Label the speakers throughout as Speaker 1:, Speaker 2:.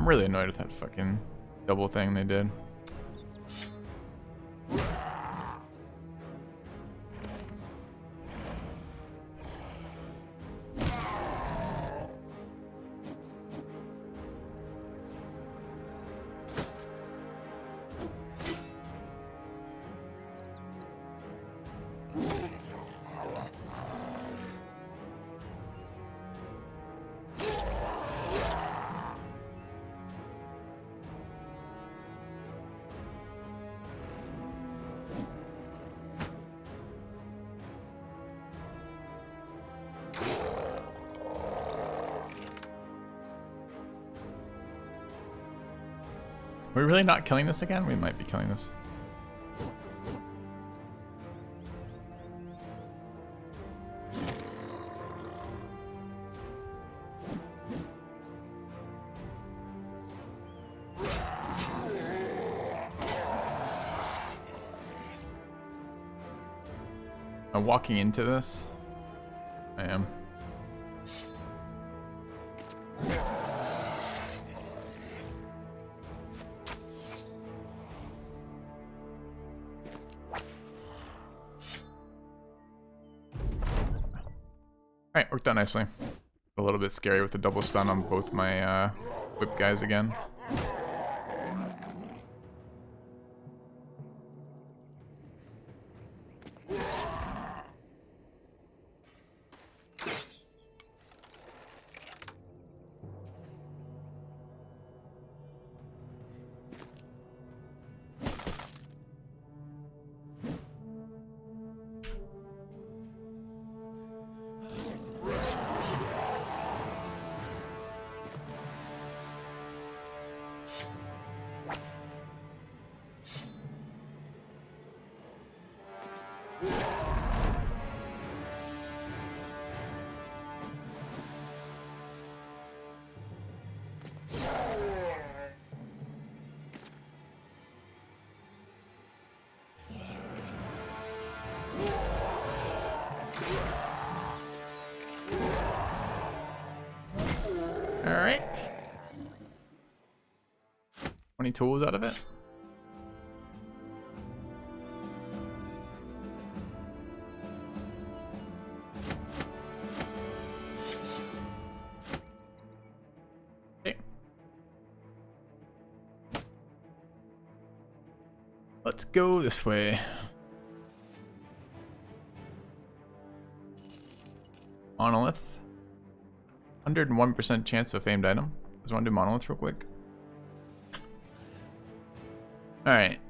Speaker 1: really annoyed with that fucking double thing they did. Are we really not killing this again? We might be killing this. I'm walking into this. I am. Alright, worked out nicely. A little bit scary with the double stun on both my whip guys again. Alright. 20 tools out of it. Okay. Let's go this way. Monolith. 101% chance of a famed item. Just want to do monolith real quick. Alright.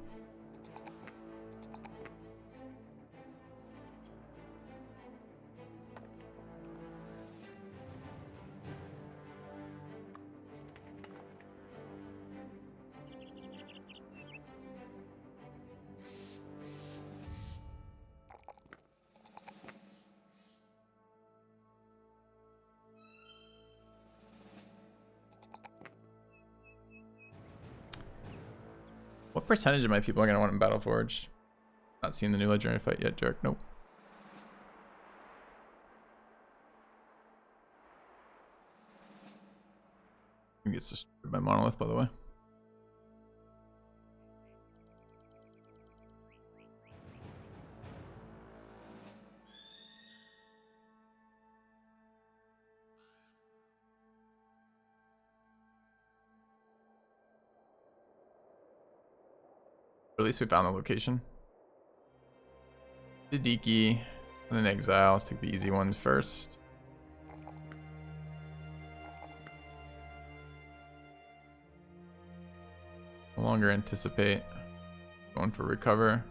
Speaker 1: What percentage of my people are going to want in Battleforged? Not seen the new legendary fight yet, jerk. Nope. He gets destroyed by monolith, by the way. Or at least we found the location. Hideki, and then exile. Let's take the easy ones first. No longer anticipate. Going for recover.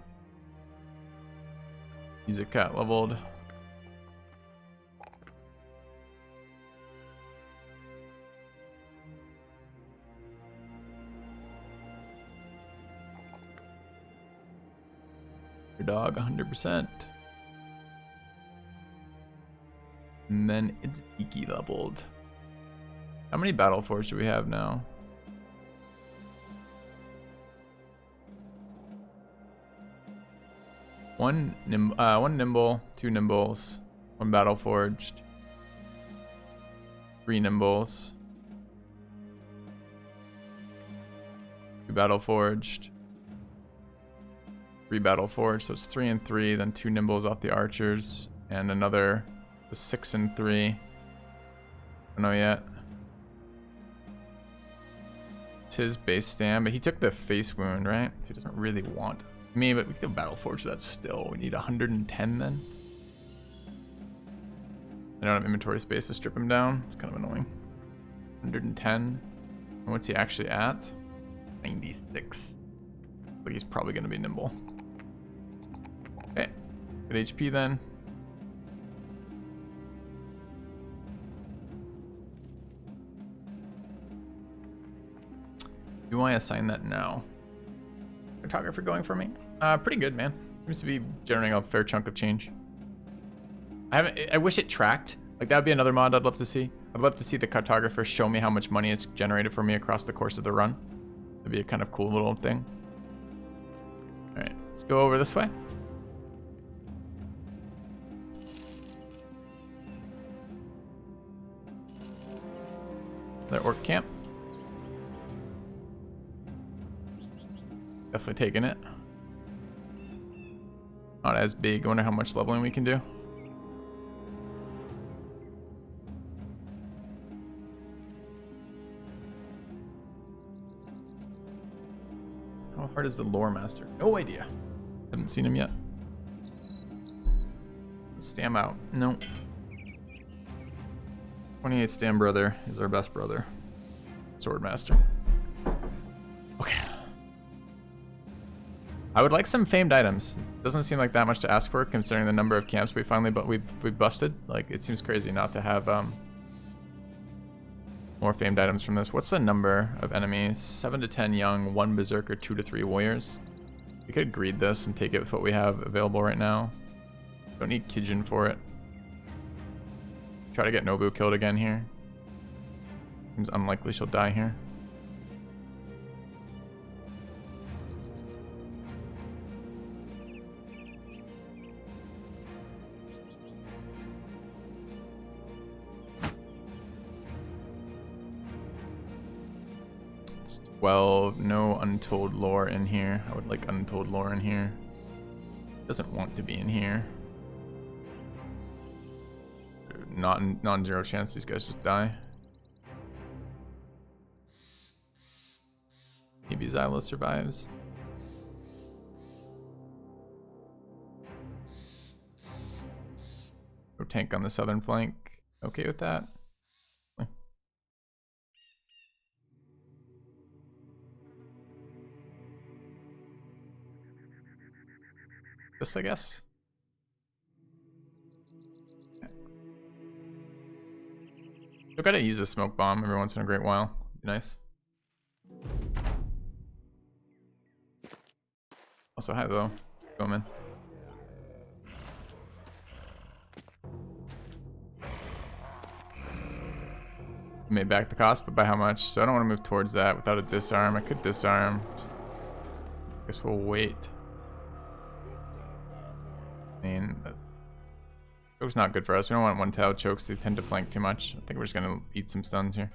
Speaker 1: Music cat leveled. Your dog 100%. And then it's Iki leveled. How many Battle Forge do we have now? One nimble, 2 nimbles, 1 Battle Forged, 3 nimbles, 2 battle forged. 3 battle forged, so it's 3 and 3, then 2 nimbles off the archers, and another 6 and 3. I don't know yet. It's his base stand, but he took the face wound, right? So he doesn't really want me, but we can battle forge that still. We need 110 then. I don't have inventory space to strip him down. It's kind of annoying. 110. And what's he actually at? 96. But he's probably going to be nimble. Okay. Good HP then. Do I assign that now? Photographer going for me? Pretty good, man. Seems to be generating a fair chunk of change. I wish it tracked. Like, that would be another mod I'd love to see. I'd love to see the cartographer show me how much money it's generated for me across the course of the run. That'd be a kind of cool little thing. Alright, let's go over this way. Their orc camp. Definitely taking it. Not as big. I wonder how much leveling we can do. How hard is the lore master? No idea. Haven't seen him yet. Stam out. No. 28 Stam brother is our best brother. Sword master. Okay. I would like some famed items. It doesn't seem like that much to ask for considering the number of camps we finally we busted. Like, it seems crazy not to have more famed items from this. What's the number of enemies? 7 to 10 young, 1 berserker, 2 to 3 warriors. We could greed this and take it with what we have available right now. Don't need Kijin for it. Try to get Nobu killed again here. Seems unlikely she'll die here. It's 12. No untold lore in here. I would like untold lore in here. Doesn't want to be in here. Non-zero chance these guys just die. Maybe Xylo survives. No tank on the southern flank. Okay with that. This, I guess. Still gotta use a smoke bomb every once in a great while. Be nice. Also, hi though. Go, man. Made back the cost, but by how much? So I don't want to move towards that without a disarm. I could disarm. Guess we'll wait. I mean, choke's not good for us. We don't want one-tail chokes. They tend to flank too much. I think we're just gonna eat some stuns here.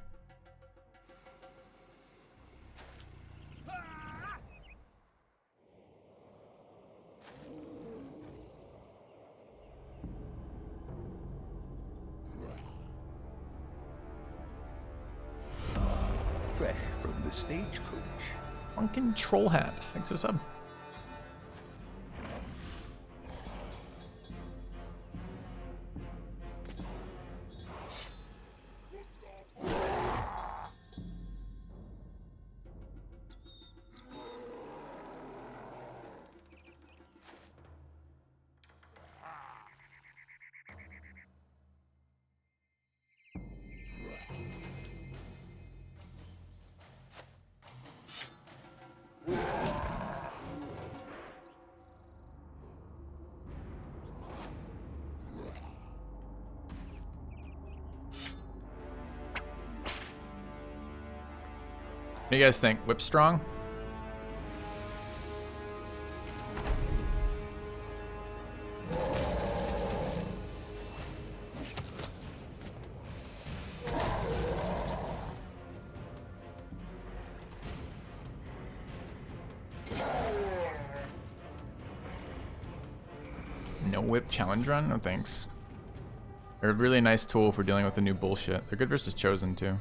Speaker 2: Fresh from the stagecoach.
Speaker 1: Funkin' troll hat. Thanks for the sub. What do you guys think? Whip strong? whip challenge run? No thanks. They're a really nice tool for dealing with the new bullshit. They're good versus Chosen too.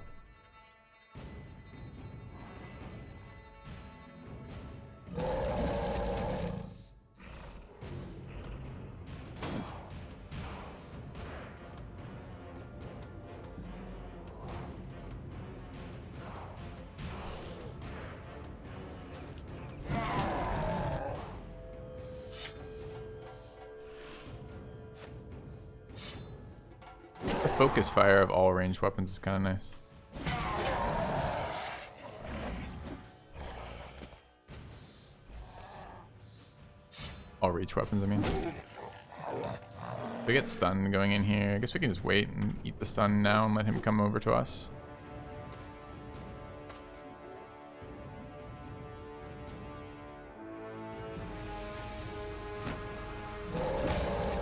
Speaker 1: Focus fire of all ranged weapons is kind of nice. All reach weapons, I mean. We get stunned going in here. I guess we can just wait and eat the stun now and let him come over to us.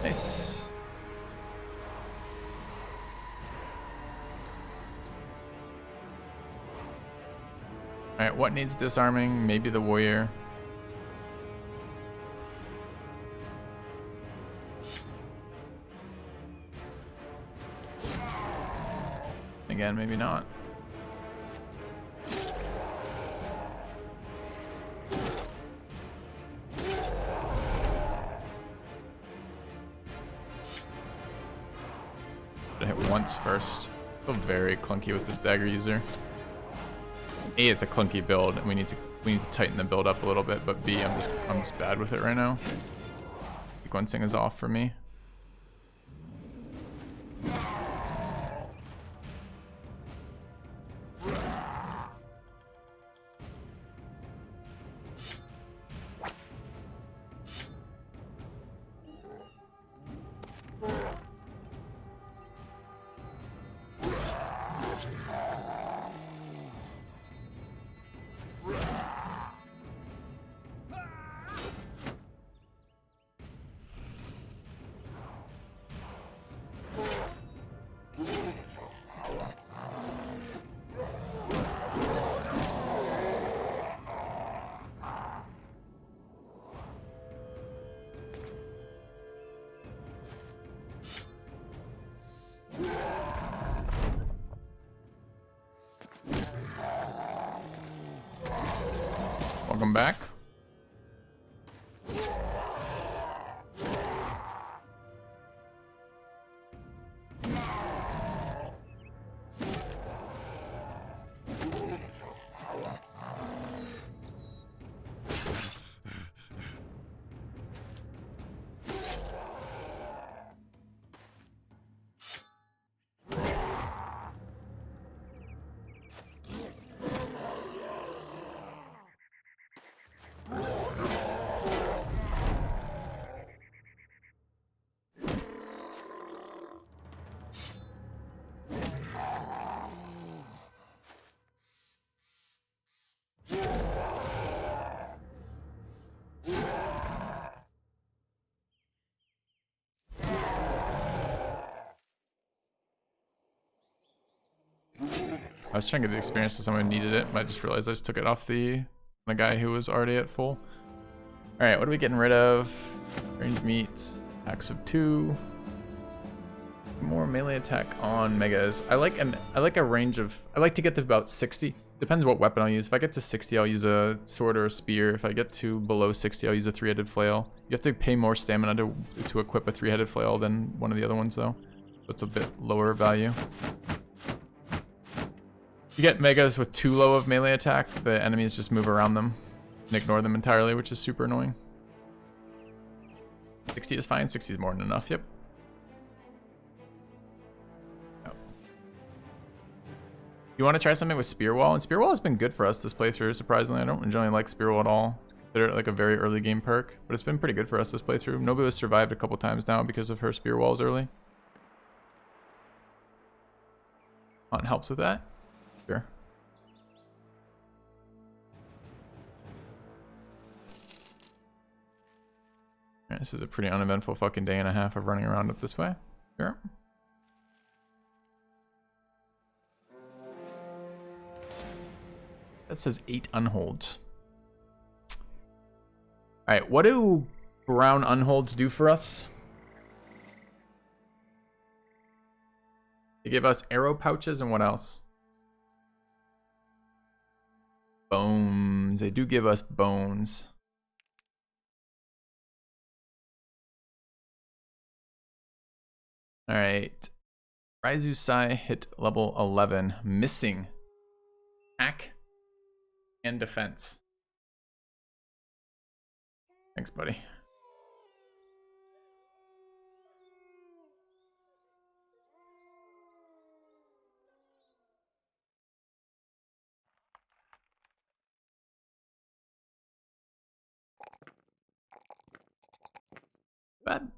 Speaker 1: Nice. Alright, what needs disarming? Maybe the warrior. Again, maybe not. Gotta hit once first. Feel very clunky with this dagger user. A, it's a clunky build, and we need to tighten the build up a little bit. But B, I'm just bad with it right now. Sequencing is off for me. Welcome back. I was trying to get the experience to someone who needed it, but I just realized I just took it off the guy who was already at full. Alright, what are we getting rid of? Ranged meats, packs of 2. More melee attack on megas. I like a range of, I like to get to about 60. Depends what weapon I'll use. If I get to 60, I'll use a sword or a spear. If I get to below 60, I'll use a 3-headed flail. You have to pay more stamina to equip a 3-headed flail than one of the other ones though. So it's a bit lower value. You get megas with too low of melee attack, the enemies just move around them and ignore them entirely, which is super annoying. 60 is fine, 60 is more than enough, yep. Oh. You want to try something with Spear Wall? And Spear Wall has been good for us this playthrough, surprisingly. I don't generally like Spear Wall at all. Consider it like a very early game perk, but it's been pretty good for us this playthrough. Nobu has survived a couple times now because of her Spear Walls early. Hunt helps with that. Sure. Alright, this is a pretty uneventful fucking day and a half of running around up this way. Sure. That says 8 unholds. Alright, what do brown unholds do for us? They give us arrow pouches and what else? Bones. They do give us bones. Alright. Raizu Sai hit level 11. Missing. Attack and defense. Thanks, buddy. Bad.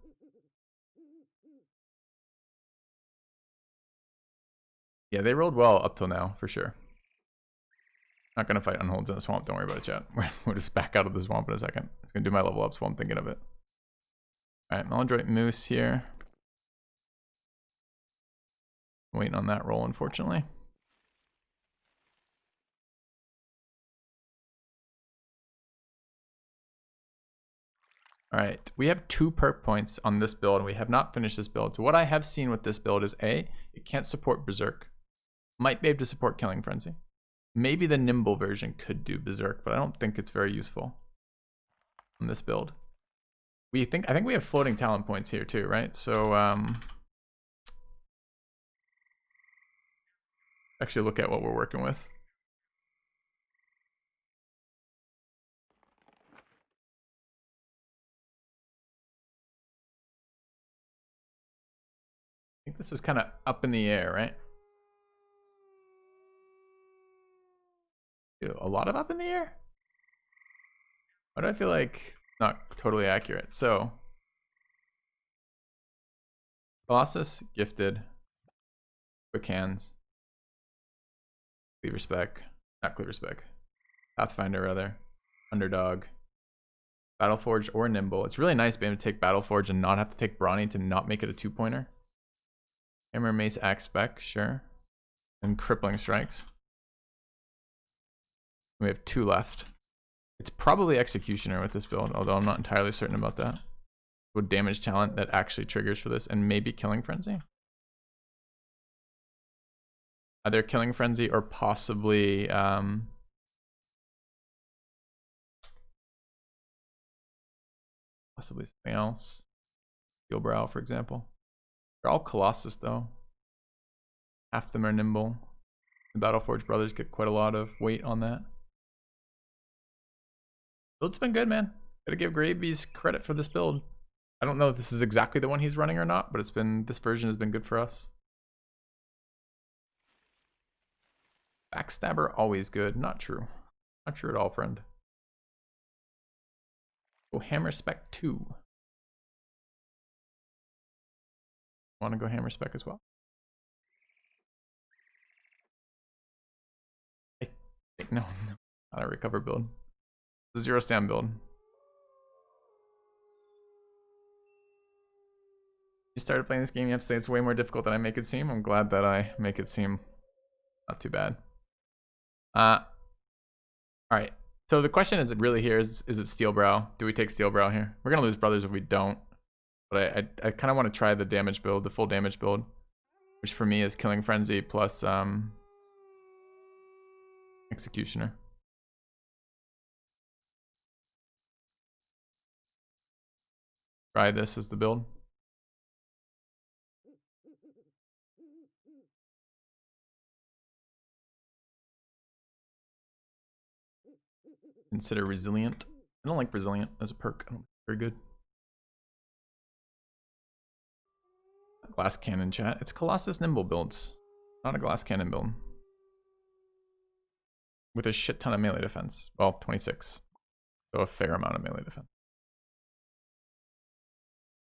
Speaker 1: Yeah, they rolled well up till now, for sure. Not gonna fight unholds in the swamp, don't worry about it, chat. We'll just back out of the swamp in a second. It's gonna do my level ups while I'm thinking of it. Alright, Melandroit Moose here. Waiting on that roll, unfortunately. Alright, we have 2 perk points on this build, and we have not finished this build. So what I have seen with this build is A, it can't support Berserk. Might be able to support Killing Frenzy. Maybe the Nimble version could do Berserk, but I don't think it's very useful on this build. I think we have floating talent points here too, right? So actually look at what we're working with. I think this is kind of up in the air, right? A lot of up in the air? Why do I feel like not totally accurate? So Colossus, gifted, quick hands, cleaver spec, not cleaver spec, Pathfinder rather, underdog, Battleforged or nimble. It's really nice being able to take Battleforged and not have to take Brawny to not make it a 2-pointer. Hammer, mace, axe spec, sure, and crippling strikes. We have 2 left. It's probably Executioner with this build, although I'm not entirely certain about that. With damage talent that actually triggers for this, and maybe Killing Frenzy. Either Killing Frenzy or possibly something else. Steel Brow, for example. They're all Colossus though. Half of them are nimble. The Battleforged brothers get quite a lot of weight on that. Build's been good, man. Gotta give Gravies credit for this build. I don't know if this is exactly the one he's running or not, but this version has been good for us. Backstabber, always good. Not true. Not true at all, friend. Go Hammer Spec 2. Want to go Hammer Spec as well? I think no, not a recover build. It's a 0 stand build. You started playing this game, you have to say it's way more difficult than I make it seem. I'm glad that I make it seem not too bad. Alright. So the question is really here is it Steel Brow? Do we take Steel Brow here? We're gonna lose brothers if we don't. But I kinda wanna try the damage build, the full damage build. Which for me is Killing Frenzy plus Executioner. Try this as the build. Consider Resilient. I don't like Resilient as a perk. I don't think it's very good. Glass Cannon chat. It's Colossus Nimble builds. Not a Glass Cannon build. With a shit ton of melee defense. Well, 26. So a fair amount of melee defense.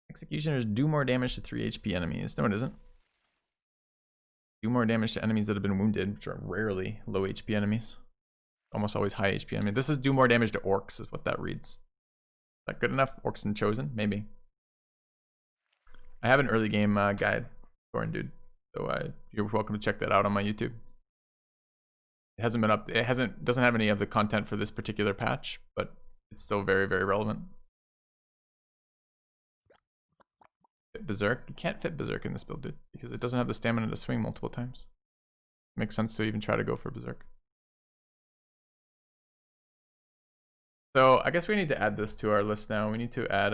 Speaker 1: Executioners do more damage to 3 HP enemies. No, it isn't. Do more damage to enemies that have been wounded, which are rarely low HP enemies. Almost always high HP enemy. This is do more damage to orcs, is what that reads. Is that good enough? Orcs and Chosen? Maybe. I have an early game guide, Thorin dude. So you're welcome to check that out on my YouTube. It hasn't been up. It doesn't have any of the content for this particular patch, but it's still very, very relevant. Berserk. You can't fit Berserk in this build, dude, because it doesn't have the stamina to swing multiple times. Makes sense to even try to go for Berserk. So I guess we need to add this to our list now. We need to add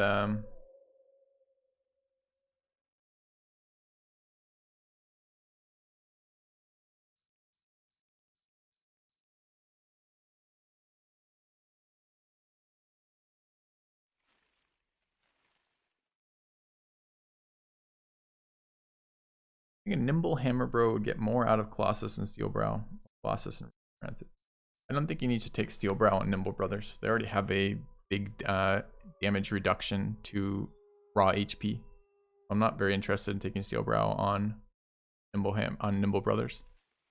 Speaker 1: I think a Nimble Hammer Bro would get more out of Colossus and Steelbrow. Colossus and Granted. I don't think you need to take Steelbrow and Nimble Brothers. They already have a big damage reduction to raw HP. I'm not very interested in taking Steelbrow on Nimble Brothers.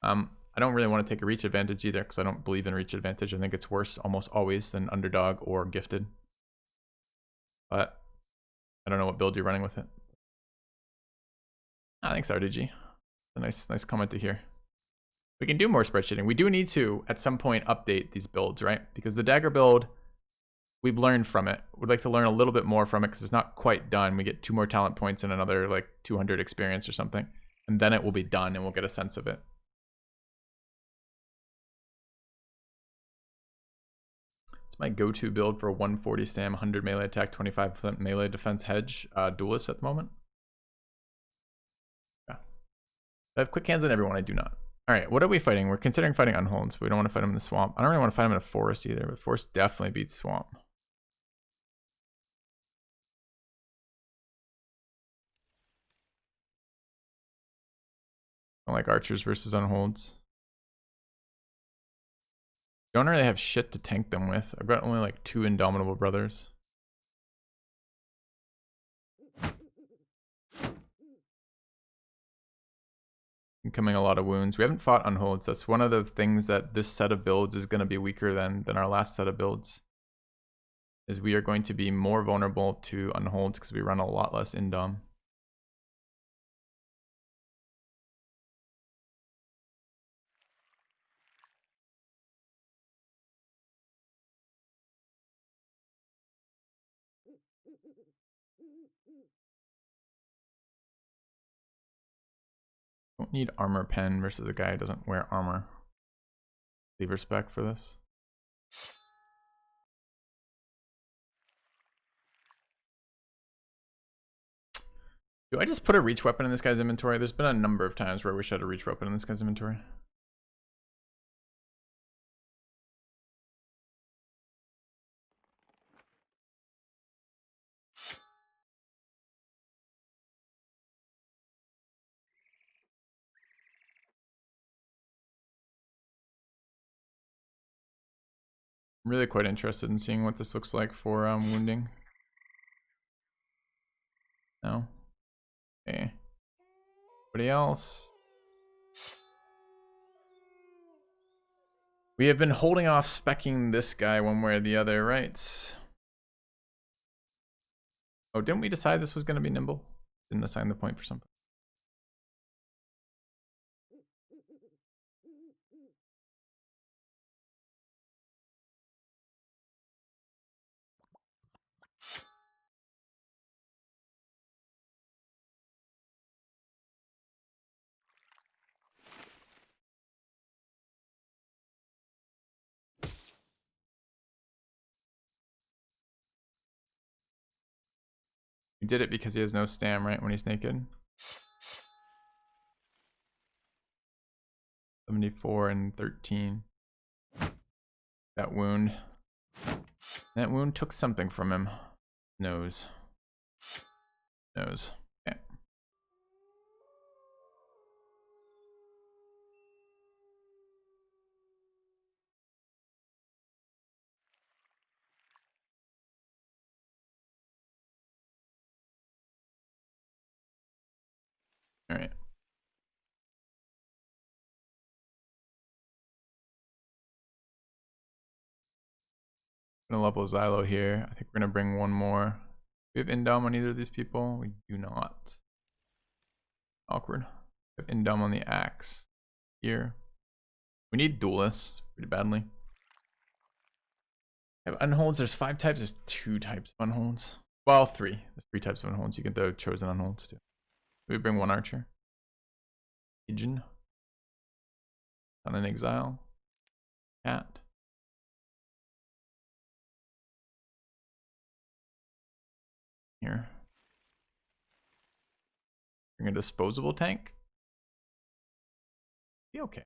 Speaker 1: I don't really want to take a reach advantage either because I don't believe in reach advantage. I think it's worse almost always than underdog or gifted. But I don't know what build you're running with it. Thanks, RDG. A nice comment to hear. We can do more spreadsheeting. We do need to, at some point, update these builds, right? Because the Dagger build, we've learned from it. We'd like to learn a little bit more from it because it's not quite done. We get 2 more talent points and another like 200 experience or something. And then it will be done and we'll get a sense of it. It's my go-to build for a 140 stam, 100 melee attack, 25% melee defense hedge duelist at the moment. Yeah. I have quick hands on everyone, I do not. Alright, what are we fighting? We're considering fighting Unholds, but we don't want to fight them in the swamp. I don't really want to fight them in a forest either, but forest definitely beats swamp. I don't like archers versus Unholds. Don't really have shit to tank them with. I've got only like 2 Indomitable Brothers. Incoming a lot of wounds. We haven't fought Unholds. That's one of the things that this set of builds is going to be weaker than our last set of builds. Is we are going to be more vulnerable to Unholds because we run a lot less Indom. Don't need armor pen versus a guy who doesn't wear armor. Leave respect for this. Do I just put a reach weapon in this guy's inventory? There's been a number of times where we should have a reach weapon in this guy's inventory. I'm really quite interested in seeing what this looks like for wounding. No? Okay. Anybody else? We have been holding off speccing this guy one way or the other, right? Oh, didn't we decide this was going to be nimble? Didn't assign the point for something. We did it because he has no stam, right, when he's naked. 74 and 13. That wound. That wound took something from him. Nose. Nose. Okay. All right. I'm gonna level Xylo here. I think we're gonna bring one more. Do we have Indom on either of these people? We do not. Awkward. We have Indom on the axe here. We need duelists pretty badly. We have unholds. There's 5 types. There's 2 types of unholds. Well, three. There's three types of unholds. You can throw chosen unholds too. We bring one archer. Pigeon. On an exile. Cat. Here. Bring a disposable tank. Be okay.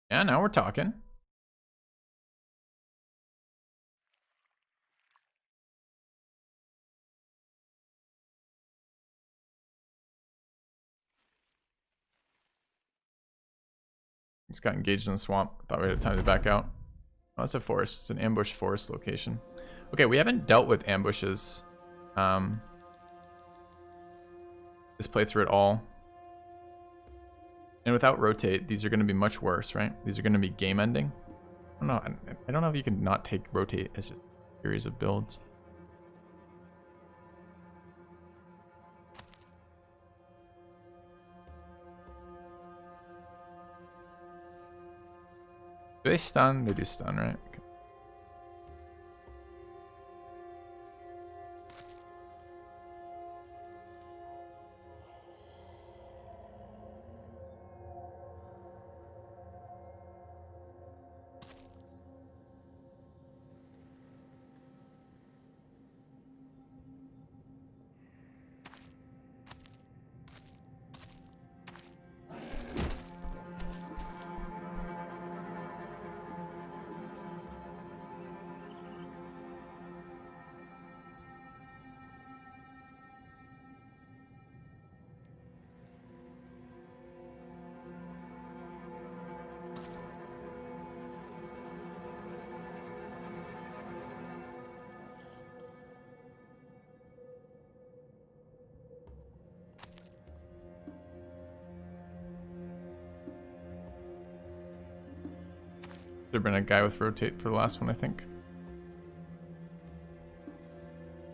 Speaker 1: Yeah, now we're talking. He's got engaged in the swamp. Thought we had time to back out. Oh, it's a forest. It's an ambush forest location. Okay, we haven't dealt with ambushes this playthrough at all. And without rotate, these are going to be much worse, right? These are going to be game ending. I don't know. I don't know if you can not take rotate as just a series of builds. Do they stun? They do stun, right? Okay. There'd been a guy with rotate for the last one, I think.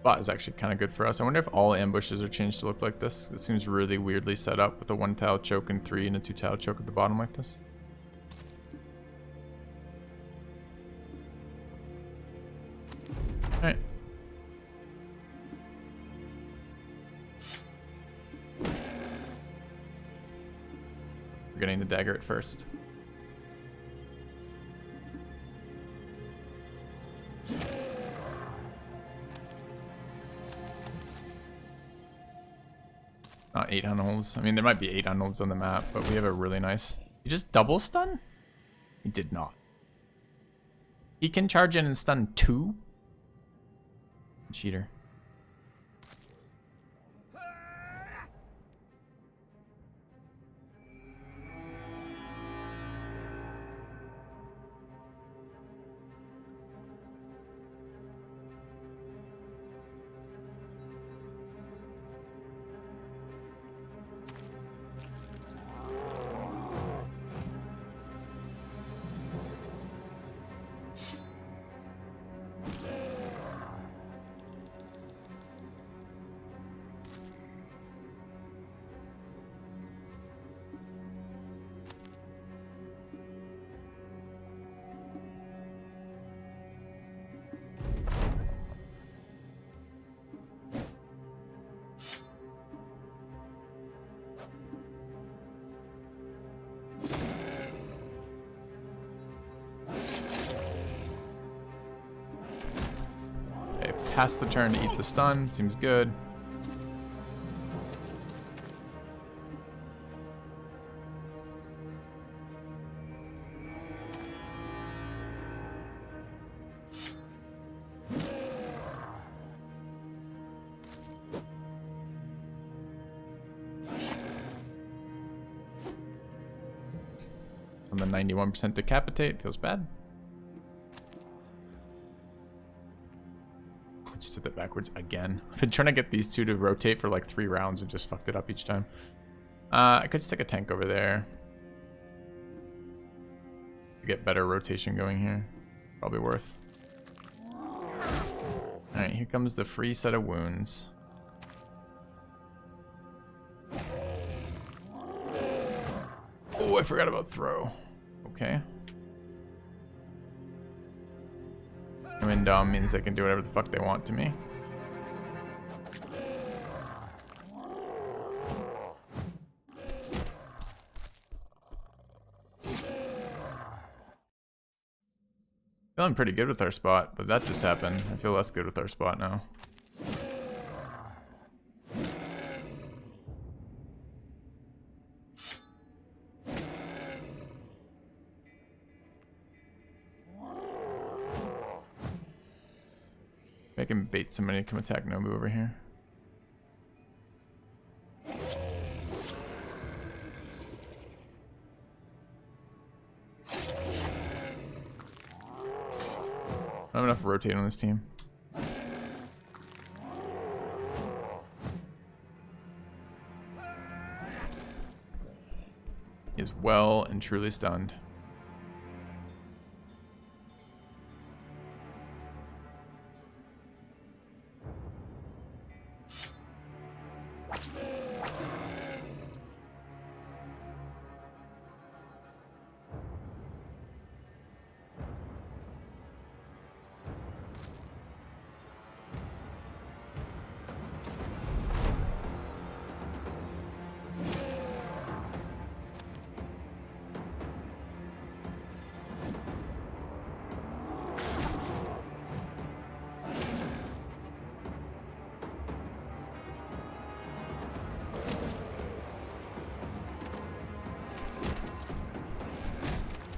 Speaker 1: Bot is actually kind of good for us. I wonder if all ambushes are changed to look like this. It seems really weirdly set up with a 1 tile choke and 3 and a 2 tile choke at the bottom like this. Alright. We're getting the dagger at first. Not 8 unholds. I mean, there might be 8 unholds on the map, but we have a really nice... He just double stun? He did not. He can charge in and stun 2? Cheater. Pass the turn to eat the stun. Seems good. On the 91% decapitate. Feels bad. Just did that backwards again. I've been trying to get these two to rotate for like 3 rounds and just fucked it up each time. I could stick a tank over there to get better rotation going here. Probably worth. Alright, here comes the free set of wounds. Oh, I forgot about throw. Okay. When Dom means they can do whatever the fuck they want to me. Feeling pretty good with our spot, but that just happened. I feel less good with our spot now. I can bait somebody to come attack Nobu over here. I don't have enough rotate on this team. He is well and truly stunned.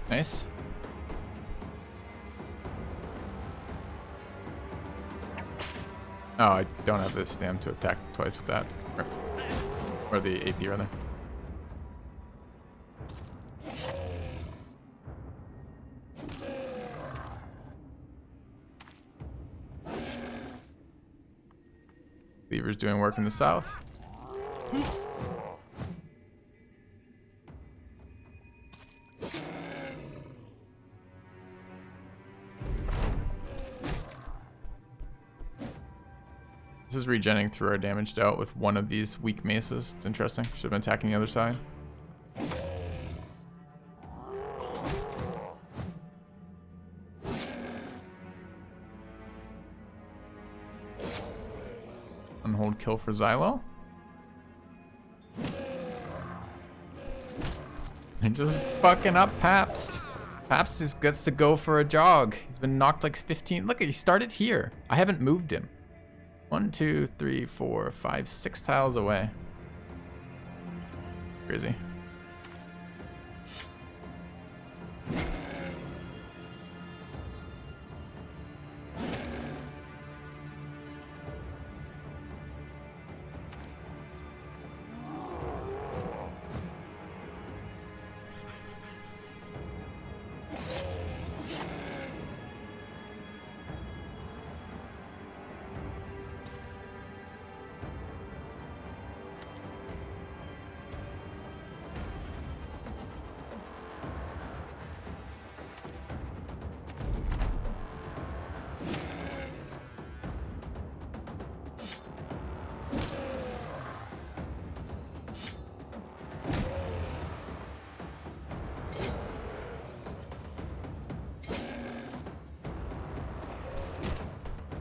Speaker 1: Nice. Oh, I don't have this stam to attack twice with that. Or the AP rather. Lever's doing work in the south. This is regenning through our damaged out with one of these weak maces. It's interesting. Should have been attacking the other side. Unhold kill for Xylo. And just fucking up Pabst. Pabst just gets to go for a jog. He's been knocked like 15. Look, he started here. I haven't moved him. 1, 2, 3, 4, 5, 6 tiles away. Crazy.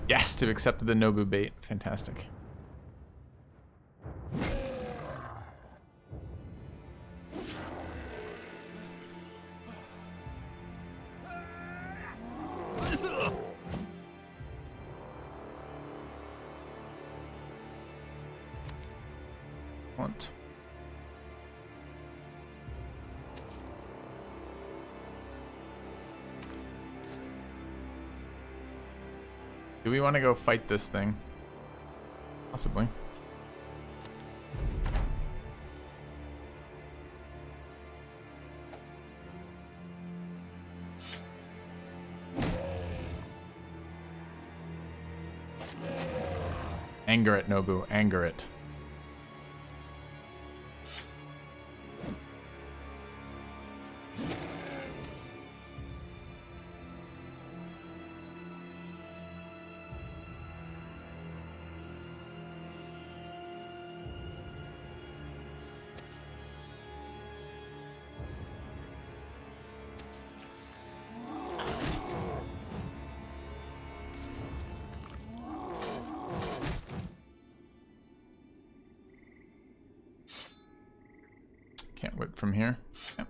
Speaker 1: Yes, to accept the Nobu bait. Fantastic. Want. Do we want to go fight this thing? Possibly. Anger it, Nobu. Anger it. Can't whip from here. Yep.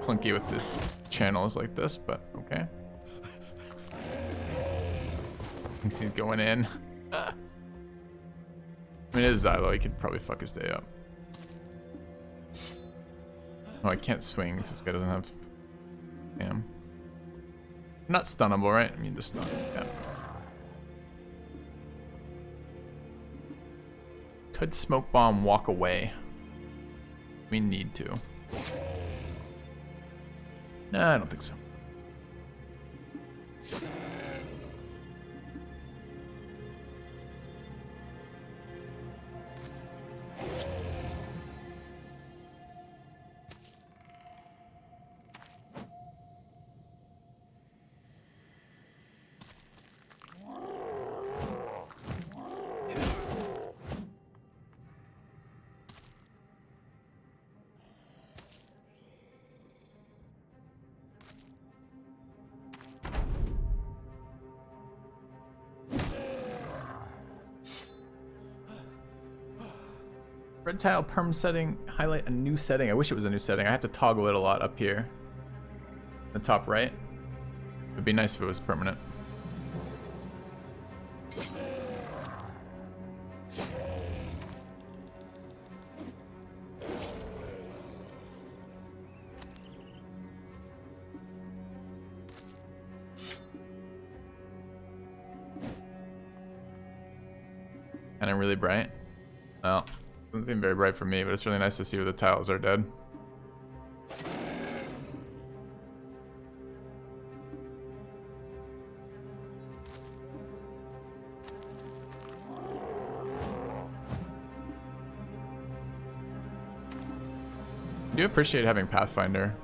Speaker 1: Clunky with the channels like this, but okay. Thinks he's going in. I mean, it is Xylo. He could probably fuck his day up. Oh, I can't swing because this guy doesn't have... Damn. Not stunnable, right? I mean, just stun. Yeah. Could smoke bomb walk away? We need to. Nah, I don't think so. Red tile perm setting, highlight a new setting. I wish it was a new setting. I have to toggle it a lot up here. The top right. It'd be nice if it was permanent. And I'm really bright. Well, doesn't seem very bright for me, but it's really nice to see where the tiles are dead. I do appreciate having Pathfinder.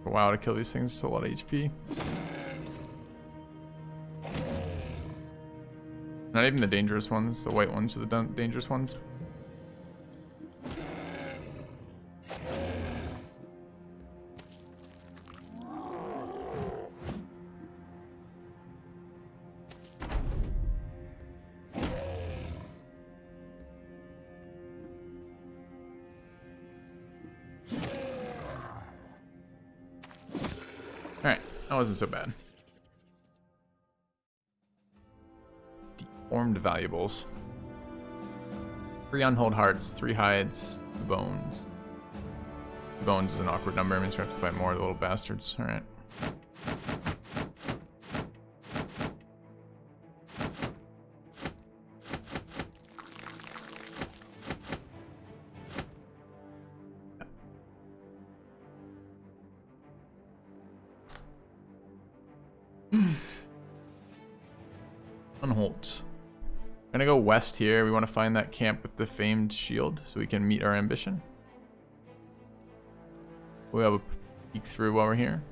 Speaker 1: Wow, to kill these things is a lot of HP. Not even the dangerous ones, the white ones are the dangerous ones. Alright, that wasn't so bad. Deformed valuables. 3 unhold hearts, 3 hides, 2 bones. 2 bones is an awkward number, it means we have to fight more of the little bastards. Alright. Unhold. I'm gonna go west here. We want to find that camp with the famed shield so we can meet our ambition. We'll have a peek through while we're here.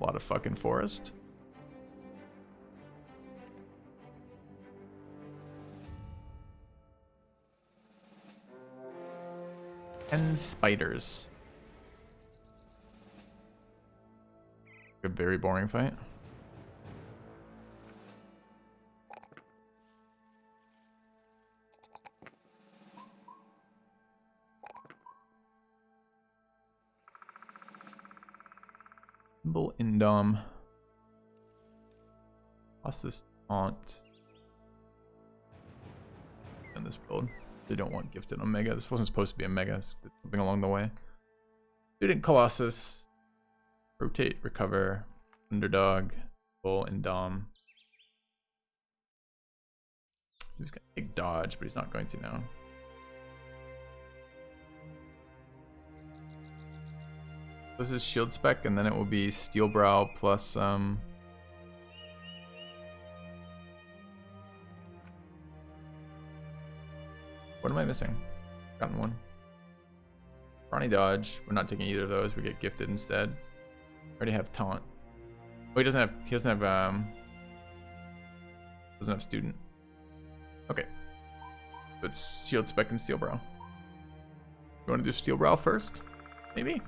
Speaker 1: A lot of fucking forest. And spiders. A very boring fight. Symbol Indom. Lost this taunt. And this build. They don't want gifted Omega. This wasn't supposed to be Omega. It's something along the way. Student Colossus. Rotate, recover. Underdog. Bull Indom. He was gonna take dodge, but he's not going to now. This is shield spec, and then it will be Steel Brow plus what am I missing? Gotten one. Ronnie dodge. We're not taking either of those. We get gifted instead. Already have taunt. Oh, he doesn't have student. Okay. So it's shield spec and Steel Brow. You want to do Steel Brow first? Maybe.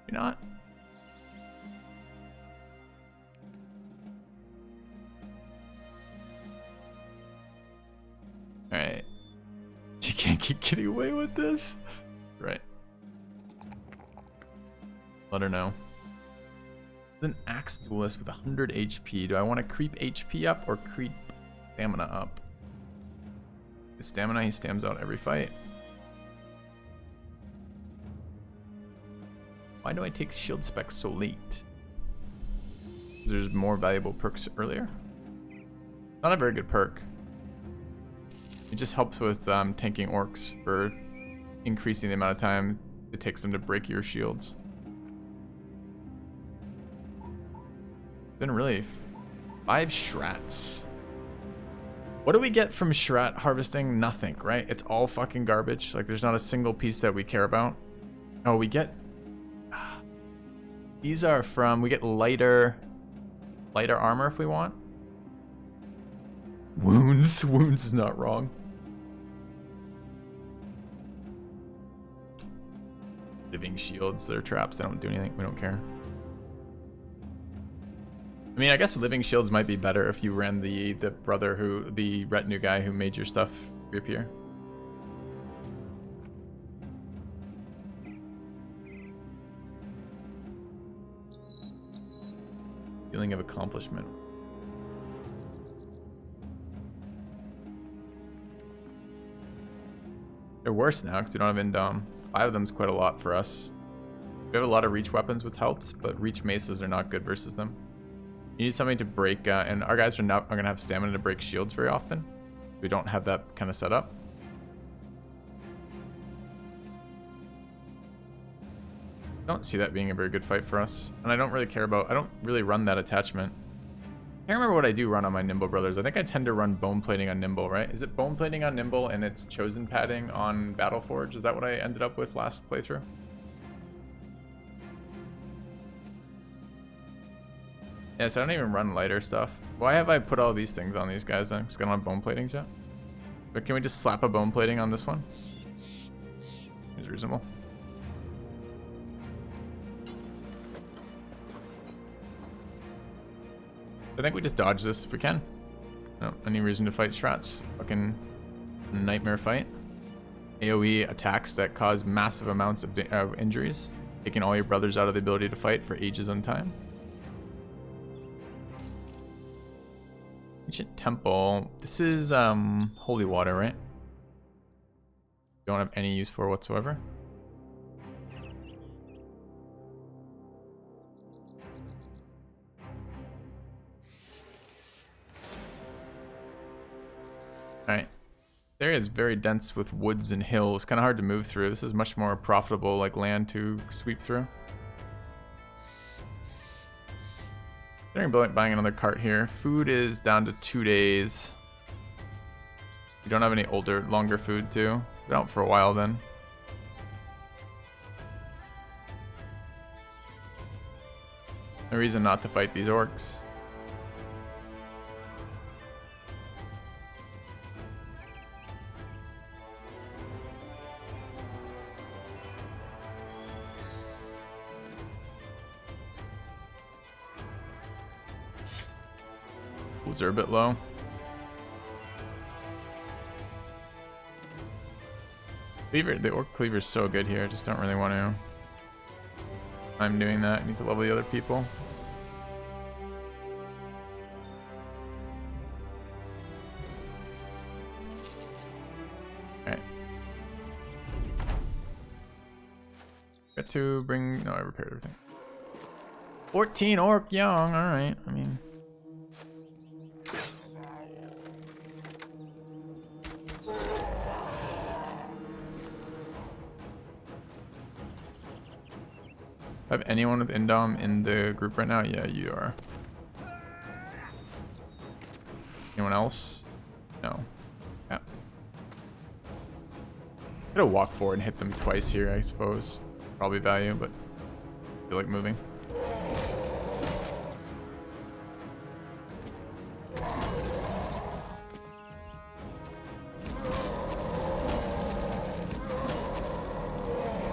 Speaker 1: You're not. Alright. You can't keep getting away with this. Right. Let her know. An axe duelist with 100 HP. Do I want to creep HP up or creep stamina up? His stamina, he stams out every fight. Why do I take shield specs so late? There's more valuable perks earlier. Not a very good perk. It just helps with tanking orcs for increasing the amount of time it takes them to break your shields. Been really 5 Shrats. What do we get from Shrat harvesting? Nothing, right? It's all fucking garbage. Like there's not a single piece that we care about. Oh, we get these are from, we get lighter armor if we want. Wounds is not wrong. Living shields, they're traps, they don't do anything, we don't care. I mean, I guess living shields might be better if you ran the retinue guy who made your stuff reappear. Feeling of accomplishment. They're worse now because we don't have Indom. 5 of them's quite a lot for us. We have a lot of reach weapons, which helps, but reach maces are not good versus them. You need something to break, and our guys are not going to have stamina to break shields very often. We don't have that kind of setup. I don't see that being a very good fight for us, and I don't really care about. I don't really run that attachment. I can't remember what I do run on my Nimble brothers. I think I tend to run bone plating on Nimble, right? Is it bone plating on Nimble and it's chosen padding on Battleforge? Is that what I ended up with last playthrough? Yeah, so I don't even run lighter stuff. Why have I put all these things on these guys then? Because I don't have bone plating yet. But can we just slap a bone plating on this one? Seems reasonable. I think we just dodge this if we can. No, any reason to fight Strats. Fucking nightmare fight. AoE attacks that cause massive amounts of injuries, taking all your brothers out of the ability to fight for ages on time. Ancient Temple. This is holy water, right? Don't have any use for whatsoever. Alright. The area is very dense with woods and hills. Kind of hard to move through. This is much more profitable like land to sweep through. Considering buying another cart here. Food is down to 2 days. You don't have any longer food too. Been out for a while then. No reason not to fight these orcs. Foods are a bit low. Cleaver, the orc cleaver is so good here. I just don't really want to. I'm doing that. I need to level the other people. Alright. Got to bring... No, I repaired everything. 14 orc young. Alright. I mean... Have anyone with Indom in the group right now? Yeah, you are. Anyone else? No. Yeah. Gotta walk forward and hit them twice here, I suppose. Probably value, but I feel like moving.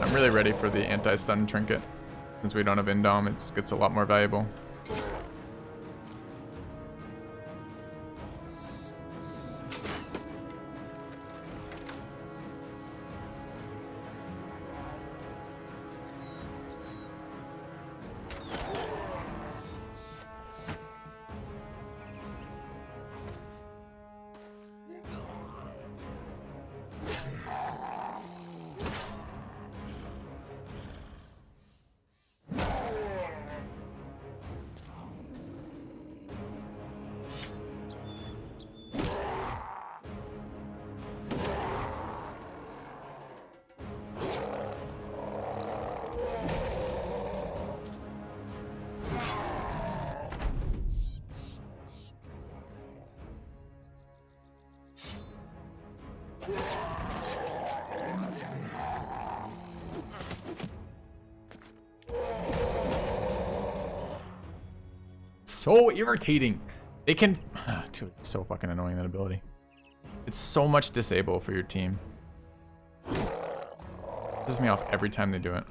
Speaker 1: I'm really ready for the anti-stun trinket. Since we don't have Indom, it gets a lot more valuable. So irritating. They can... Dude, it's so fucking annoying, that ability. It's so much disable for your team. Pisses me off every time they do it.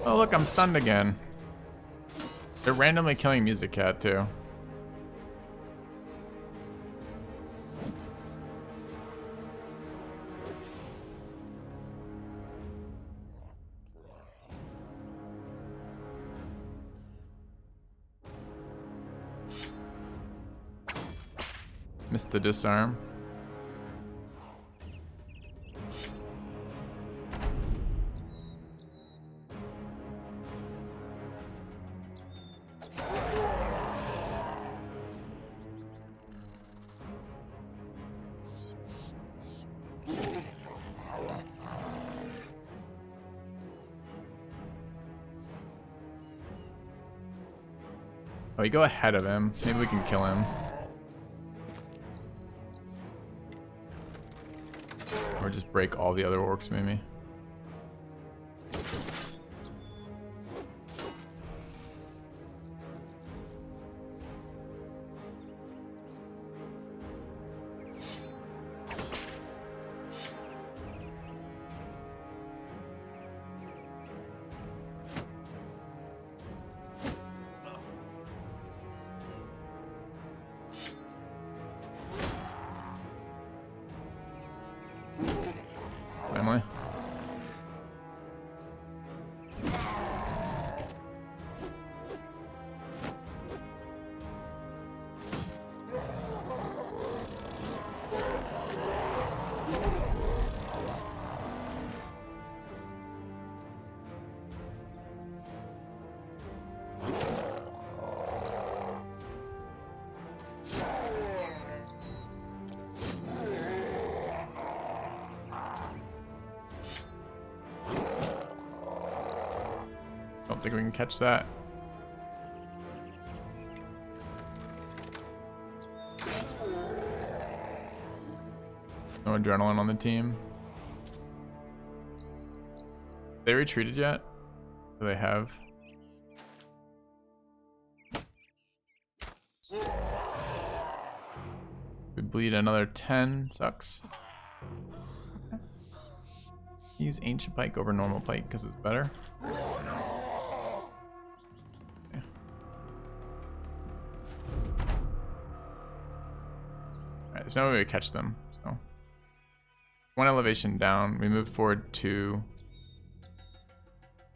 Speaker 1: Oh look, I'm stunned again. They're randomly killing Music Cat too. Missed the disarm. Oh, you go ahead of him. Maybe we can kill him. Or just break all the other orcs, maybe. Family. don't think we can catch that. No adrenaline on the team. They retreated yet? Do they have? We bleed another 10. Sucks. Use ancient pike over normal pike because it's better. Okay. Alright, there's no way to catch them. So 1 elevation down. We move forward 2.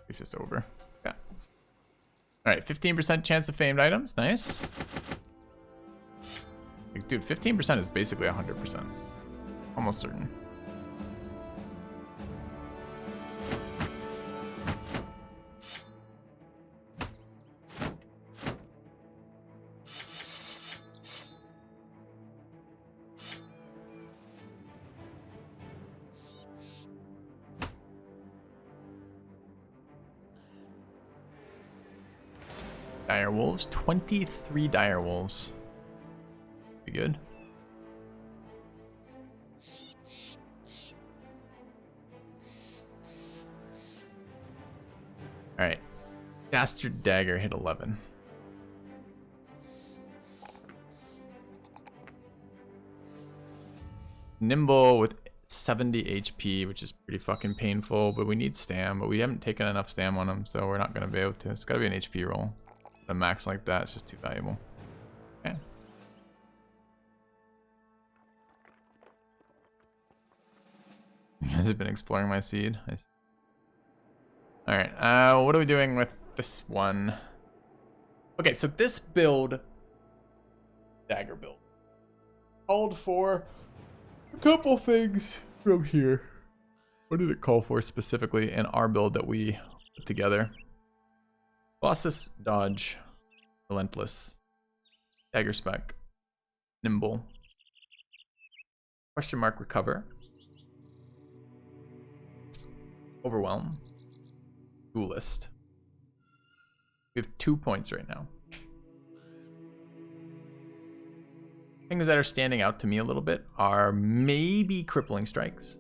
Speaker 1: It's just over. Yeah. Alright, 15% chance of famed items. Nice. Like, dude, 15% is basically 100%. Almost certain. Dire wolves, 23 dire wolves. Be good. All right, Dastard Dagger hit 11. Nimble with 70 HP, which is pretty fucking painful, but we need stam, but we haven't taken enough stam on him, so we're not gonna be able to. It's gotta be an HP roll. A max like that is just too valuable. Okay. You guys have been exploring my seed. Alright, what are we doing with this one? Okay, so this build, Dagger build, called for a couple things from here. What did it call for specifically in our build that we put together? Colossus, dodge, relentless, dagger spec, nimble, question mark recover, overwhelm, duelist. We have 2 points right now. Things that are standing out to me a little bit are maybe crippling strikes,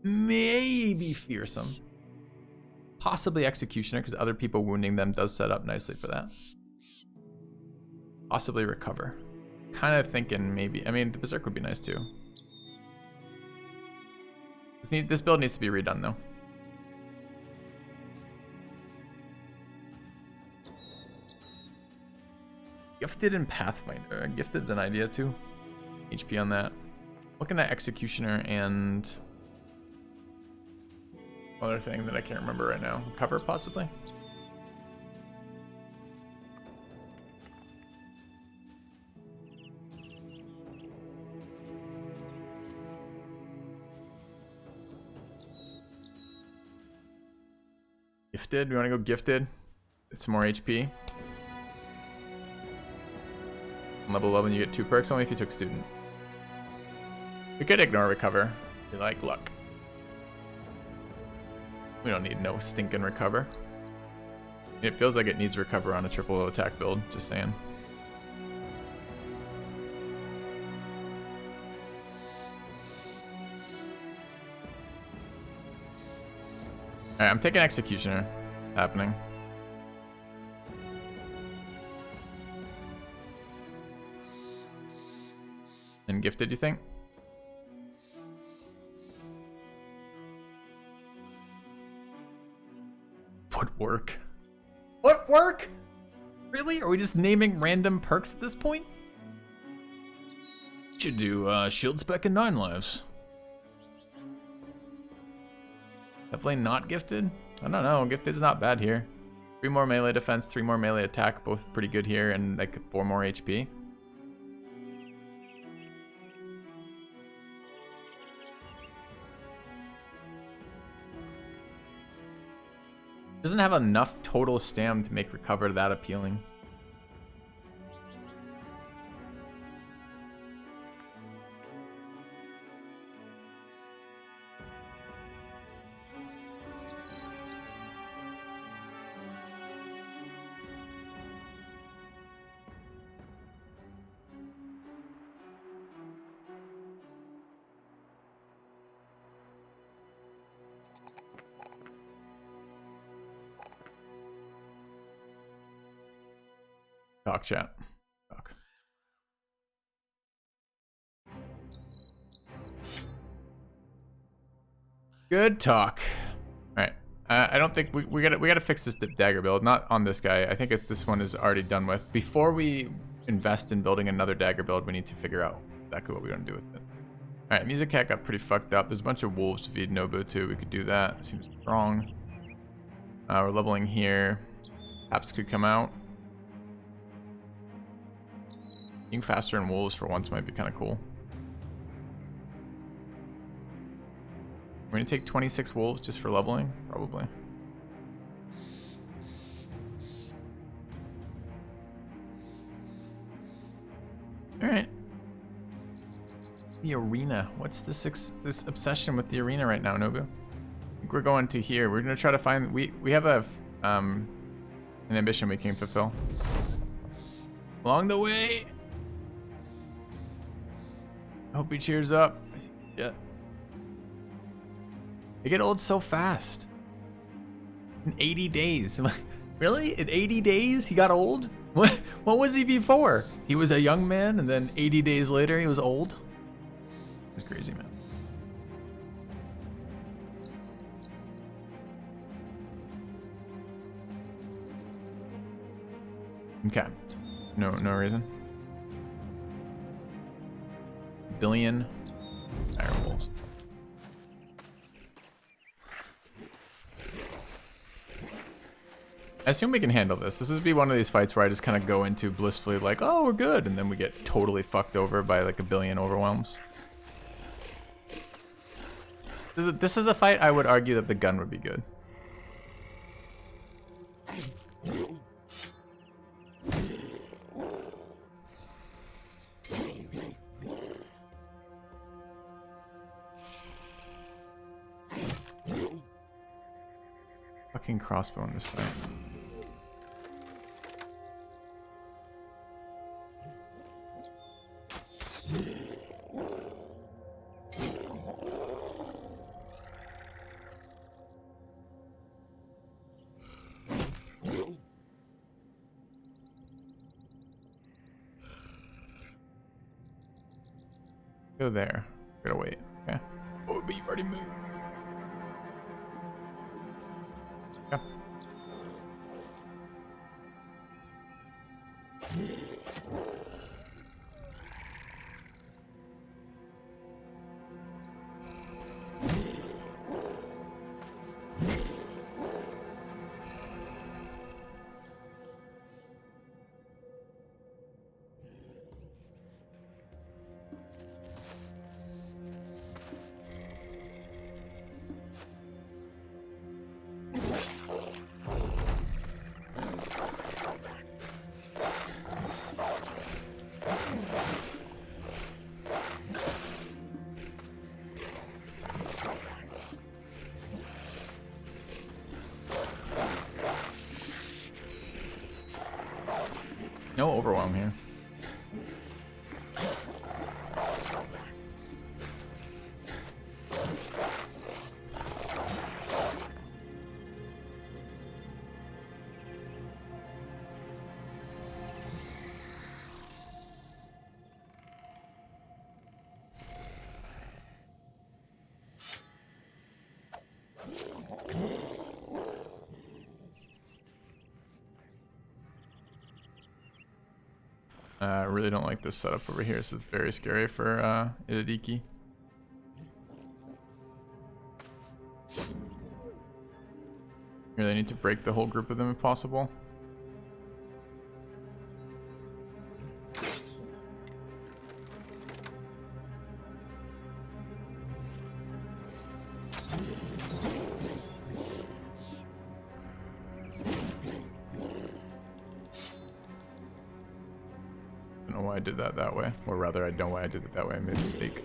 Speaker 1: maybe fearsome, possibly executioner because other people wounding them does set up nicely for that. Possibly recover. Kind of thinking maybe, I mean, the berserk would be nice too. This build needs to be redone though. Gifted and Pathfinder. Gifted's an idea too. HP on that. Looking at executioner and other thing that I can't remember right now. Cover, possibly? Gifted? We want to go gifted? Get some more HP. On level 11, you get 2 perks only if you took student. We could ignore recover. Be like, luck. We don't need no stinking recover. It feels like it needs recover on a triple attack build, just saying. Alright, I'm taking executioner. Happening. And gifted, you think? Footwork. Footwork? Really? Are we just naming random perks at this point? Should do shield spec and 9 lives. Definitely not gifted. I don't know. Gifted's not bad here. 3 more melee defense, 3 more melee attack, both pretty good here, and like 4 more HP. Doesn't have enough total stam to make recover that appealing. Talk, chat. Talk. Good talk. All right. I don't think we gotta fix this Dagger build. Not on this guy. I think this one is already done with. Before we invest in building another Dagger build, we need to figure out exactly what we want to do with it. All right. Music Cat got pretty fucked up. There's a bunch of wolves to feed Nobu too. We could do that. Seems strong. We're leveling here. Taps could come out. Being faster in wolves for once might be kind of cool. We're gonna take 26 wolves just for leveling, probably. All right. The arena. What's this obsession with the arena right now, Nobu? I think we're going to here. We're gonna try to find. We have a an ambition we can fulfill. Along the way. I hope he cheers up. Yeah. They get old so fast. In 80 days. Really? In 80 days he got old? What was he before? He was a young man and then 80 days later he was old? It's crazy, man. Okay. No reason. Billion iron wolves. I assume we can handle this. This would be one of these fights where I just kind of go into blissfully like, oh, we're good, and then we get totally fucked over by like a billion overwhelms. This is a fight I would argue that the gun would be good. Fucking crossbow in this fight. Go there. Gotta wait. Okay. Oh, but you've already moved. Yeah. No overwhelm here. I really don't like this setup over here. This is very scary for Itadiki. Really need to break the whole group of them if possible. I did that way, or rather I know why I did it that way. I made a mistake.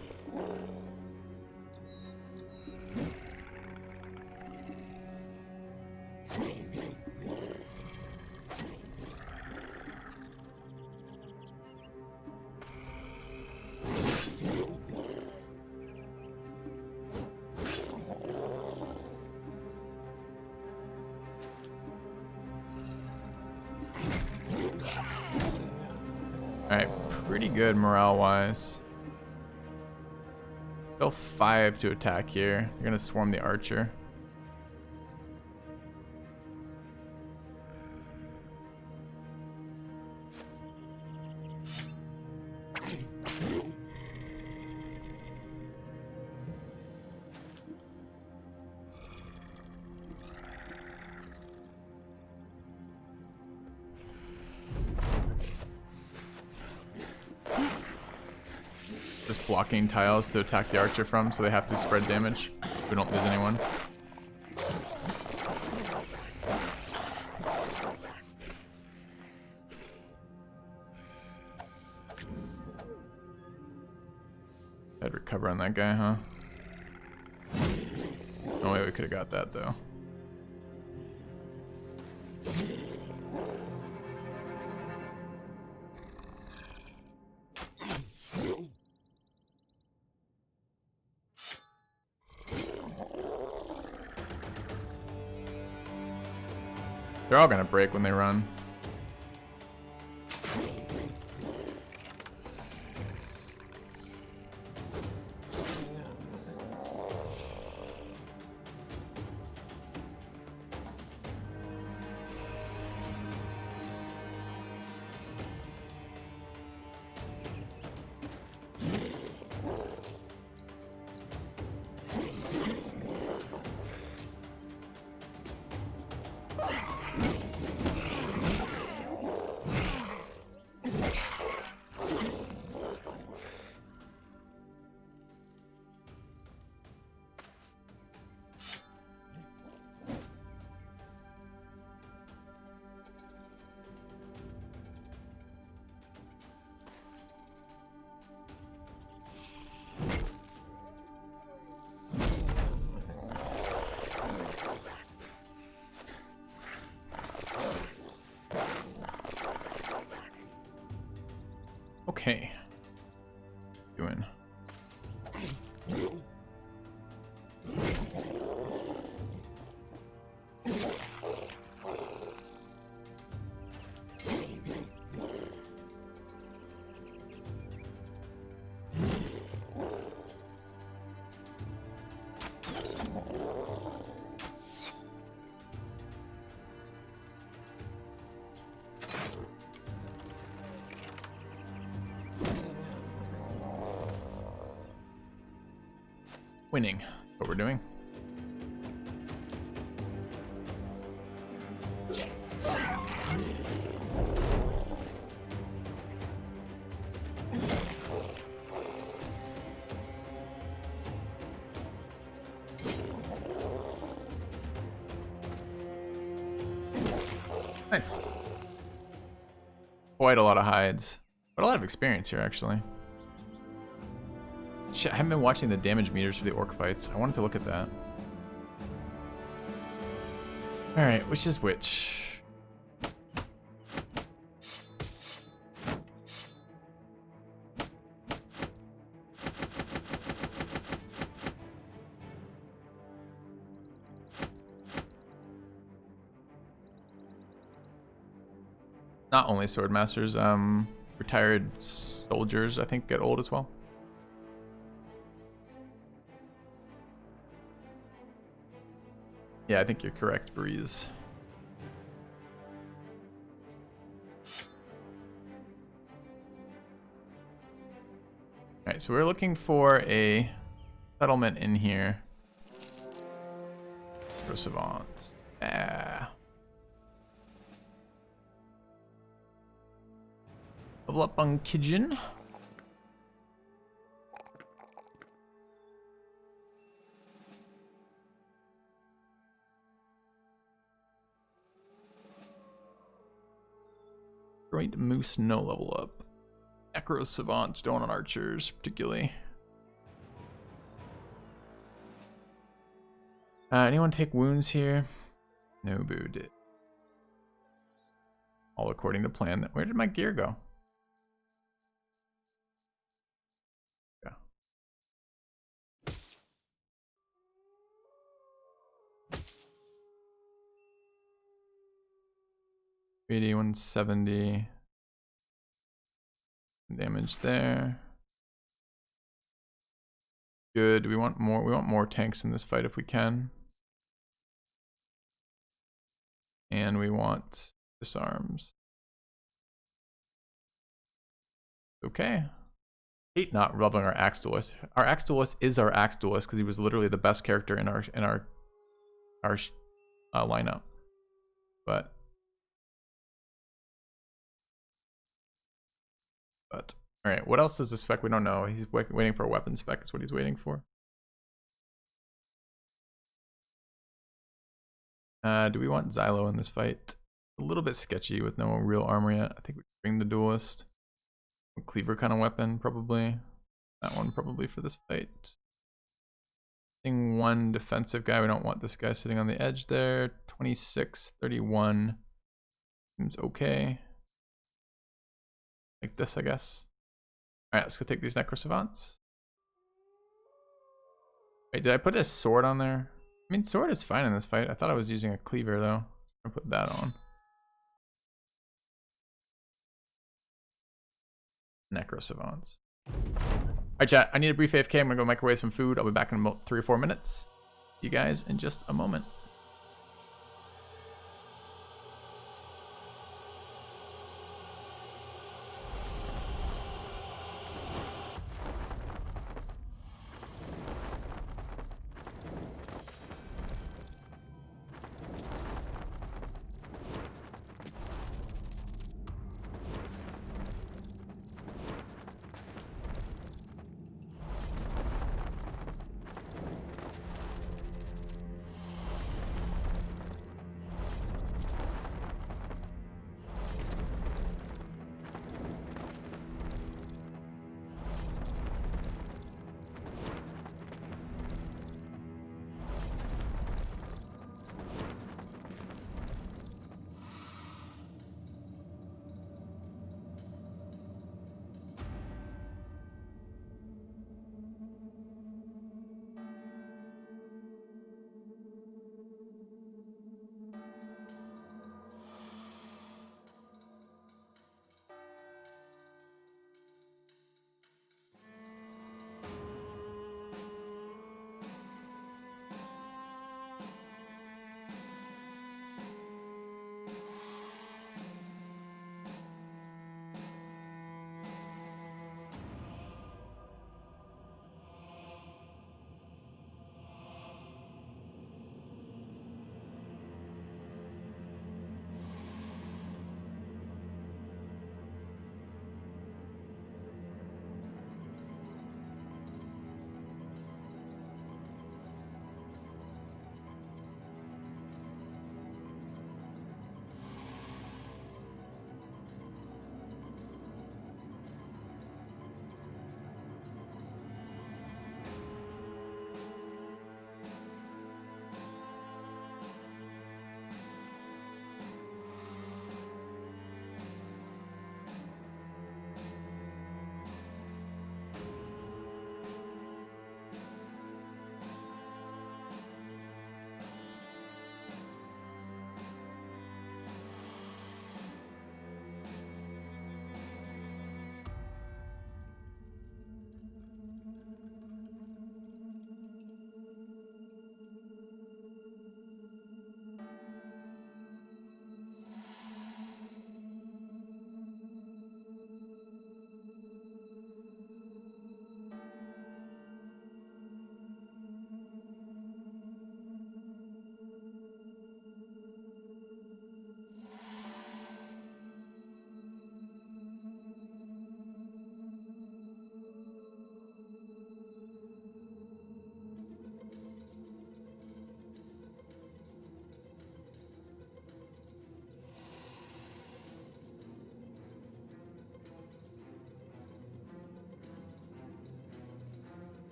Speaker 1: Alright, pretty good morale-wise. Still 5 to attack here. You're gonna swarm the archer. Just blocking tiles to attack the archer from, so they have to spread damage. We don't lose anyone. I'd recover on that guy, huh? No way we could have got that though. They're all gonna break when they run. Okay. Doing. Winning. That's what we're doing. Nice. Quite a lot of hides, but a lot of experience here actually. Shit, I haven't been watching the damage meters for the orc fights. I wanted to look at that. Alright, which is which? Not only sword masters, retired soldiers I think get old as well. Yeah, I think you're correct, Breeze. Alright, so we're looking for a settlement in here. Necrosavant. Ah. Level up on Kijin. Great Moose, no level up. Necrosavant, don't on archers, particularly. Anyone take wounds here? No, boo did. All according to plan. Where did my gear go? Yeah. 80, 170. Damage there. Good. We want more. We want more tanks in this fight if we can. And we want disarms. Okay. Hate not leveling our axe duelist. Our axe duelist is our axe duelist because he was literally the best character in our lineup. But all right. What else is the spec? We don't know. He's waiting for a weapon spec. Is what he's waiting for. Do we want Xylo in this fight? A little bit sketchy with no real armor yet. I think we bring the duelist. A cleaver kind of weapon, probably. That one probably for this fight. Seeing one defensive guy. We don't want this guy sitting on the edge there. 26, 31. Seems okay. Like this, I guess. Alright, let's go take these Necrosavants. Wait, did I put a sword on there? I mean, sword is fine in this fight. I thought I was using a cleaver, though. I'm gonna put that on. Necrosavants. Alright, chat. I need a brief AFK. I'm gonna go microwave some food. I'll be back in about 3 or 4 minutes. See you guys in just a moment.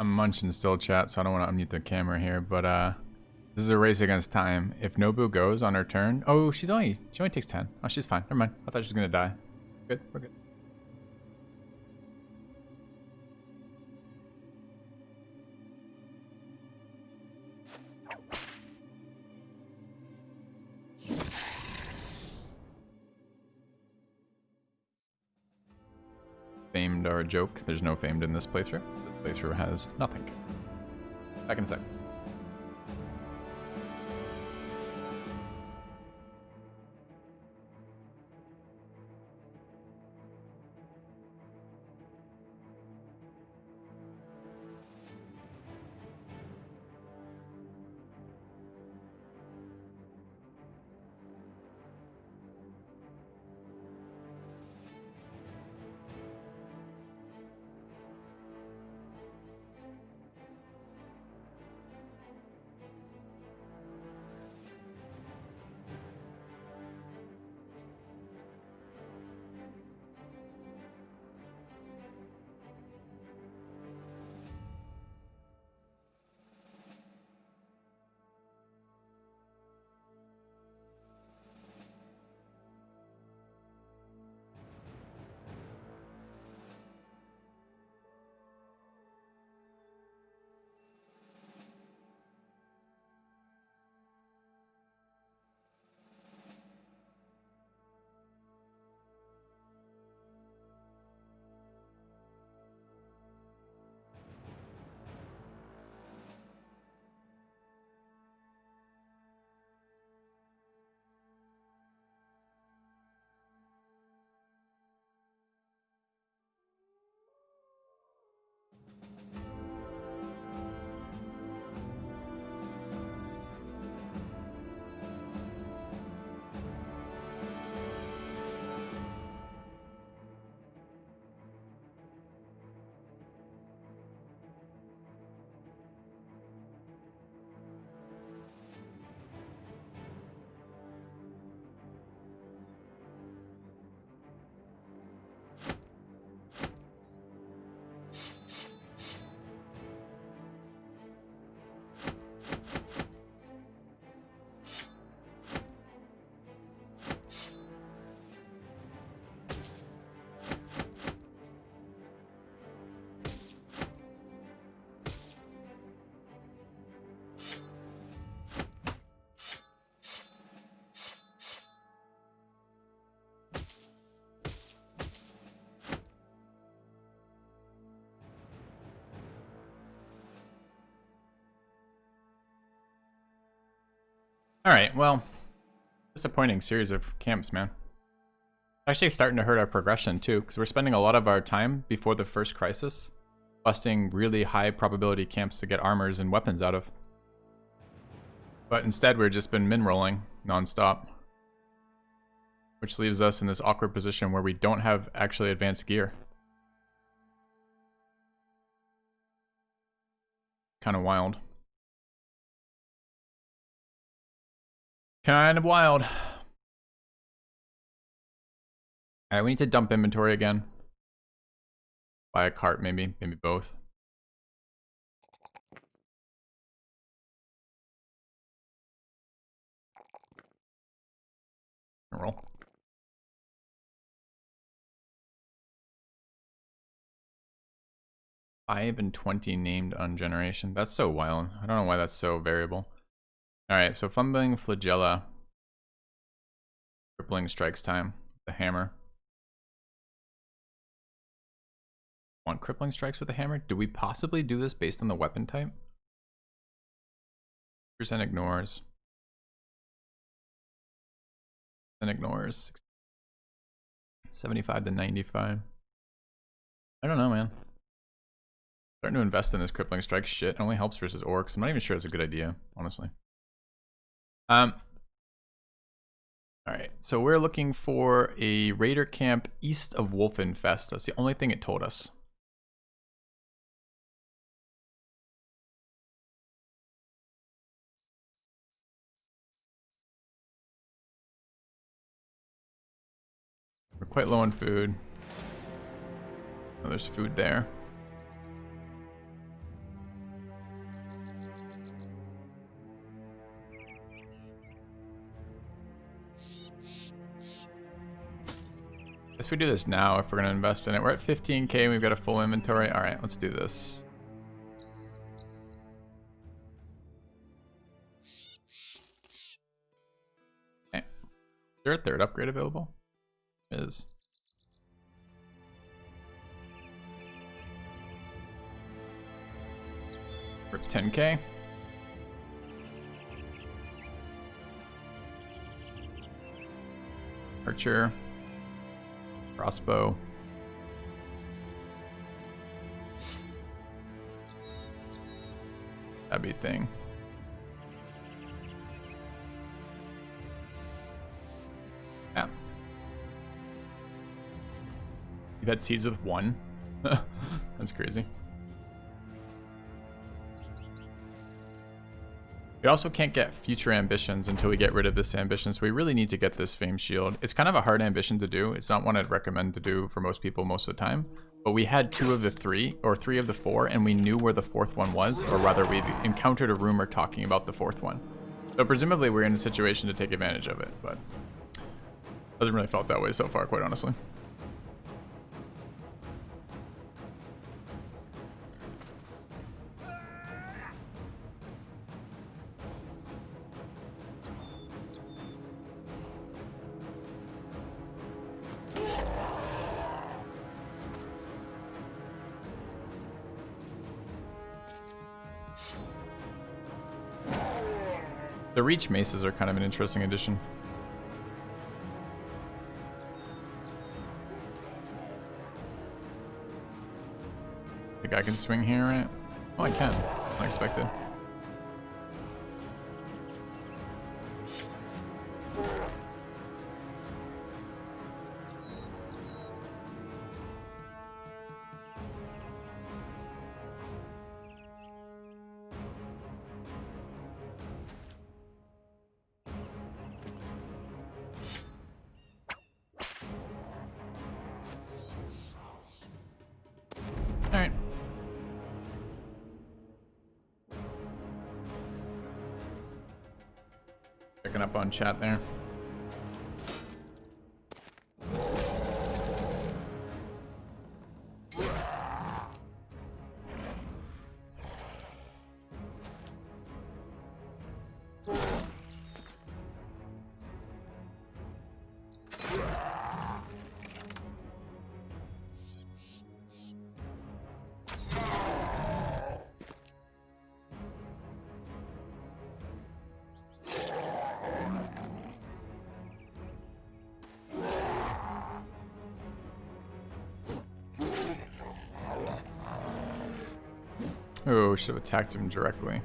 Speaker 1: I'm munching still, chat, so I don't want to unmute the camera here, but this is a race against time. If Nobu goes on her turn... Oh, she only takes 10. Oh, she's fine. Never mind. I thought she was going to die. Good, we're good. Famed are a joke. There's no famed in this playthrough. This playthrough has nothing. Back in a sec. Alright, well, disappointing series of camps, man. Actually starting to hurt our progression too, because we're spending a lot of our time before the first crisis busting really high probability camps to get armors and weapons out of. But instead we've just been min-rolling non-stop, which leaves us in this awkward position where we don't have actually advanced gear. Kind of wild. Kind of wild. Alright, we need to dump inventory again. Buy a cart, maybe both. Roll. Five and 20 named on generation. That's so wild. I don't know why that's so variable. Alright, so fumbling flagella. Crippling strikes time. The hammer. Want crippling strikes with the hammer? Do we possibly do this based on the weapon type? Percent ignores. And ignores. 75 to 95. I don't know, man. Starting to invest in this crippling strike shit. It only helps versus orcs. I'm not even sure it's a good idea, honestly. Alright, so we're looking for a raider camp east of Wolfenfest. That's the only thing it told us. We're quite low on food. Oh, there's food there. we do this now if we're going to invest in it. We're at 15k, we've got a full inventory. All right, let's do this. Okay. Is there a third upgrade available? There is. We're at 10k. Archer. Crossbow. That'd be a thing. Yeah. You've had seeds with 1. That's crazy. We also can't get future ambitions until we get rid of this ambition, so we really need to get this fame shield. It's kind of a hard ambition to do. It's not one I'd recommend to do for most people most of the time. But we had 2 of the 3, or 3 of the 4, and we knew where the 4th one was, or rather we encountered a rumor talking about the 4th one. So presumably we're in a situation to take advantage of it, but hasn't really felt that way so far, quite honestly. The reach maces are kind of an interesting addition. Think I can swing here, right? Oh, I can. Unexpected. Alright. Picking up on chat there. Oh, should have attacked him directly.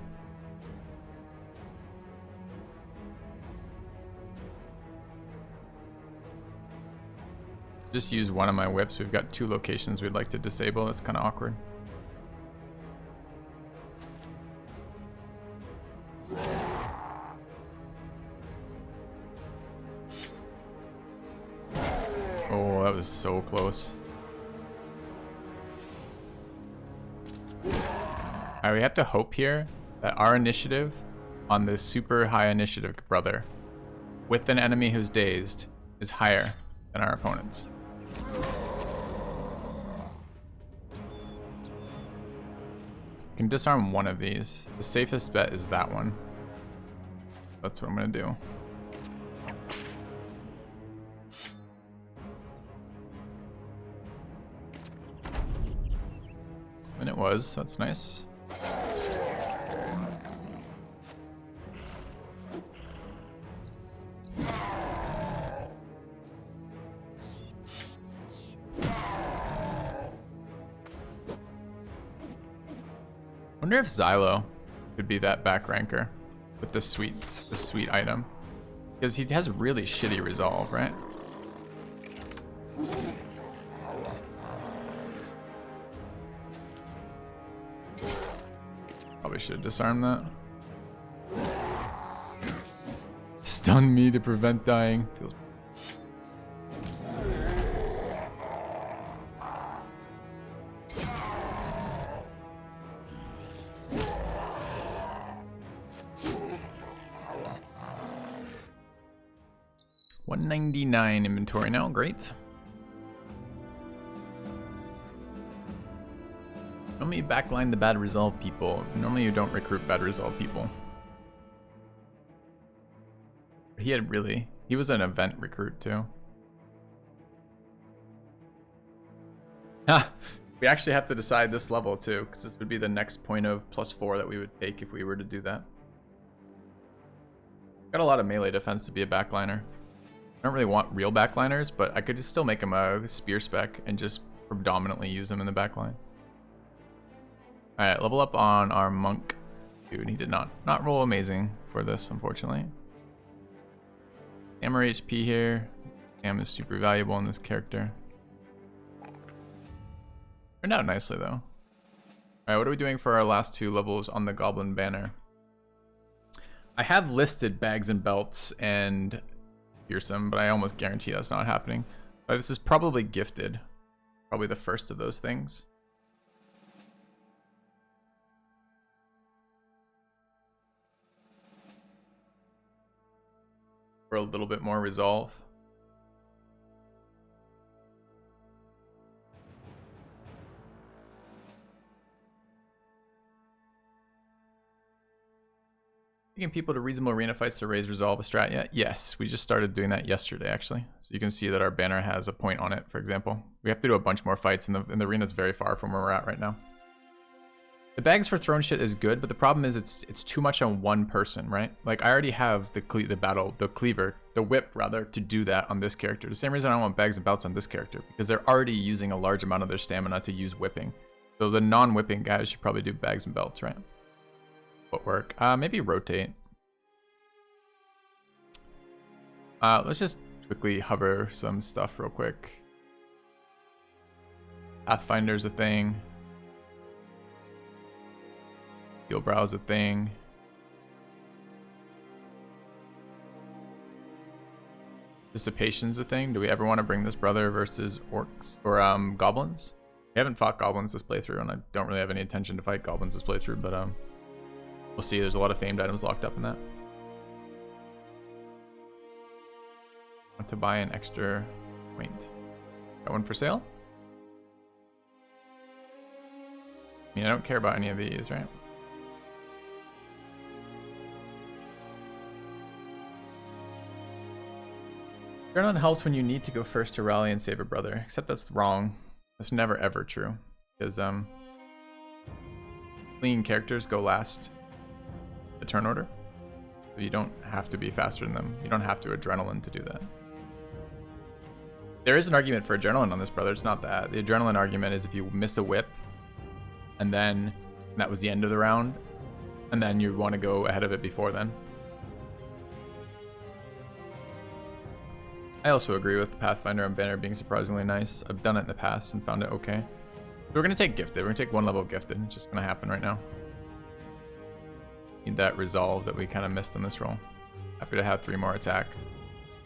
Speaker 1: Just use one of my whips. We've got 2 locations we'd like to disable. That's kind of awkward. Oh, that was so close. Alright, we have to hope here that our initiative on this super high initiative brother with an enemy who's dazed is higher than our opponent's. Can disarm one of these. The safest bet is that one. That's what I'm gonna do. And it was, that's nice. I wonder if Xylo could be that back ranker with the sweet item, because he has really shitty resolve, right? Probably should disarm that. Stun me to prevent dying. Feels. $199 inventory now, great. Normally you backline the bad resolve people. Normally you don't recruit bad resolve people. He was an event recruit too. Ha! We actually have to decide this level too, because this would be the next point of +4 that we would take if we were to do that. Got a lot of melee defense to be a backliner. I don't really want real backliners, but I could just still make him a spear spec and just predominantly use him in the backline. Alright, level up on our monk. Dude, he did not roll amazing for this, unfortunately. Hammer HP here. Ham is super valuable in this character. Turned out nicely though. Alright, what are we doing for our last 2 levels on the Goblin Banner? I have listed bags and belts and fearsome, but I almost guarantee that's not happening. But this is probably gifted. Probably the first of those things. For a little bit more resolve. Taking people to reasonable arena fights to raise resolve a strat yet? Yes, we just started doing that yesterday actually. So you can see that our banner has a point on it, for example. We have to do a bunch more fights and the arena's very far from where we're at right now. The bags for throwing shit is good, but the problem is it's too much on one person, right? Like I already have the whip rather, to do that on this character. The same reason I want bags and belts on this character, because they're already using a large amount of their stamina to use whipping. So the non-whipping guys should probably do bags and belts, right? Footwork. Maybe rotate. Let's just quickly hover some stuff real quick. Pathfinder's a thing. Steel Brow's a thing. Dissipation's a thing. Do we ever want to bring this brother versus orcs or goblins? We haven't fought goblins this playthrough, and I don't really have any intention to fight goblins this playthrough, but we'll see. There's a lot of famed items locked up in that. Want to buy an extra point. Got one for sale? I mean, I don't care about any of these, right? Adrenaline helps when you need to go first to rally and save a brother, except that's wrong. That's never ever true, because fleeing characters go last the turn order, so you don't have to be faster than them. You don't have to adrenaline to do that. There is an argument for adrenaline on this brother. It's not that. The adrenaline argument is if you miss a whip and then that was the end of the round, and then you want to go ahead of it before then. I also agree with Pathfinder and Banner being surprisingly nice. I've done it in the past and found it okay. So we're going to take Gifted. We're going to take 1 level Gifted. It's just going to happen right now. Need that resolve that we kind of missed in this roll. Happy to have 3 more attack.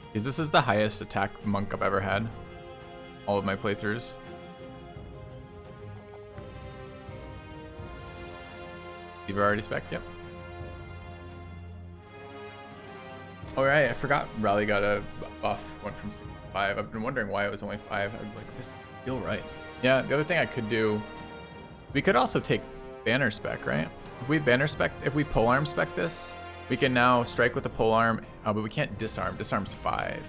Speaker 1: Because this is the highest attack monk I've ever had. All of my playthroughs. You've already spec? Yep. Alright, I forgot Rally got a buff, went from 6 to 5. I've been wondering why it was only 5. I was like, this doesn't feel right. Yeah, the other thing I could do, we could also take Banner spec, right? If we Banner spec, if we polearm spec this, we can now strike with the polearm, but we can't disarm. Disarm's 5.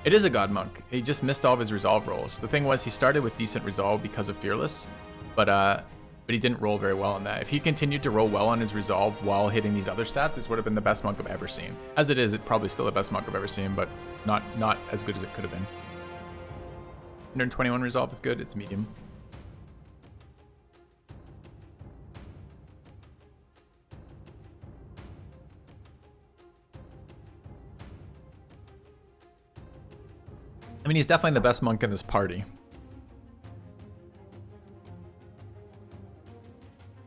Speaker 1: It is a God Monk. He just missed all of his resolve rolls. The thing was, he started with decent resolve because of Fearless, but he didn't roll very well on that. If he continued to roll well on his resolve while hitting these other stats, this would have been the best monk I've ever seen. As it is, it's probably still the best monk I've ever seen, but not as good as it could have been. 121 resolve is good. It's medium. I mean, he's definitely the best monk in this party.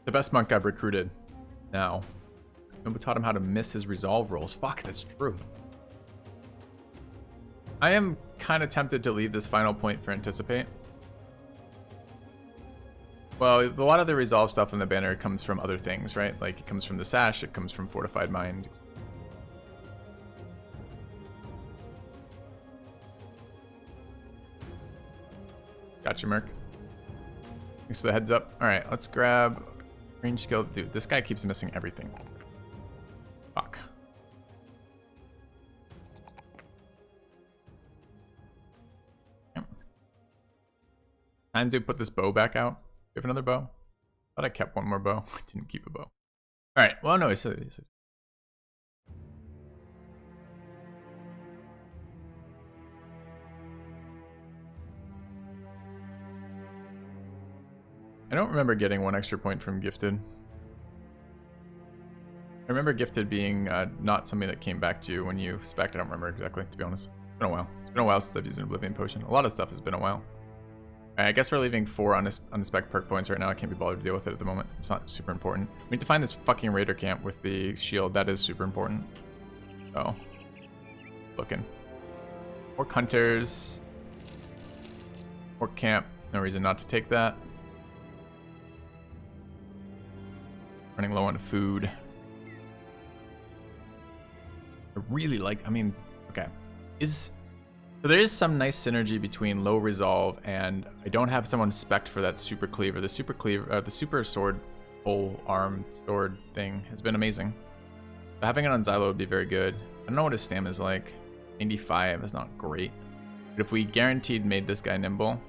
Speaker 1: The best monk I've recruited now. Nobody taught him how to miss his resolve rolls. Fuck, that's true. I am kind of tempted to leave this final point for Anticipate. Well, a lot of the resolve stuff in the banner comes from other things, right? Like, it comes from the sash, it comes from Fortified Mind. Gotcha, Merc. Thanks for the heads up. All right, let's grab range skill. Dude, this guy keeps missing everything. Fuck. Yep. Time to put this bow back out. Do you have another bow? Thought I kept one more bow. I didn't keep a bow. All right. Well, no, he said. I don't remember getting 1 extra point from Gifted. I remember Gifted being not something that came back to you when you spec'd. I don't remember exactly, to be honest. It's been a while. It's been a while since I've used an Oblivion Potion. A lot of stuff has been a while. Alright, I guess we're leaving 4 on the spec perk points right now. I can't be bothered to deal with it at the moment. It's not super important. We need to find this fucking Raider camp with the shield. That is super important. So, looking. More hunters. More camp. No reason not to take that. Running low on food. I really like, I mean, okay. So there is some nice synergy between low resolve and I don't have someone spec'd for that super cleaver. The super cleaver, the super sword, pole arm sword thing has been amazing. But having it on Xylo would be very good. I don't know what his stam is like. 95 is not great. But if we guaranteed made this guy nimble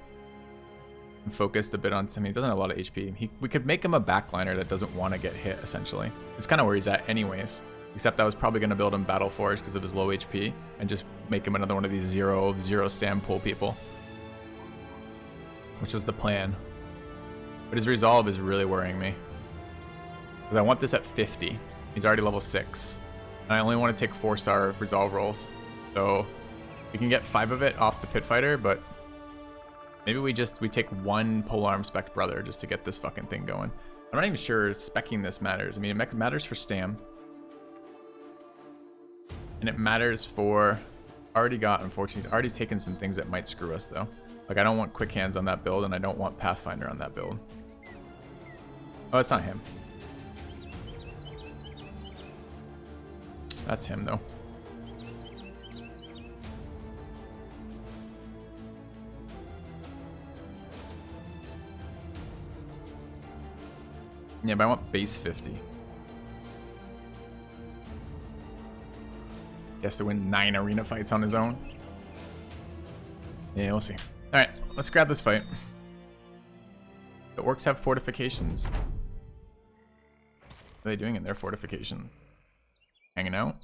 Speaker 1: and focused a bit on something, he doesn't have a lot of HP. We could make him a backliner that doesn't want to get hit, essentially. It's kind of where he's at anyways. Except I was probably going to build him Battle Forge because of his low HP and just make him another one of these zero stam pull people. Which was the plan. But his resolve is really worrying me. Because I want this at 50. He's already level 6. And I only want to take 4-star resolve rolls. So we can get 5 of it off the Pit Fighter, but maybe we take 1 polearm spec brother just to get this fucking thing going. I'm not even sure specking this matters. I mean, it matters for stam. And it matters for... unfortunately, he's already taken some things that might screw us, though. Like, I don't want quick hands on that build, and I don't want Pathfinder on that build. Oh, it's not him. That's him, though. Yeah, but I want base 50. He has to win 9 arena fights on his own. Yeah, we'll see. Alright, let's grab this fight. The orcs have fortifications. What are they doing in their fortification? Hanging out?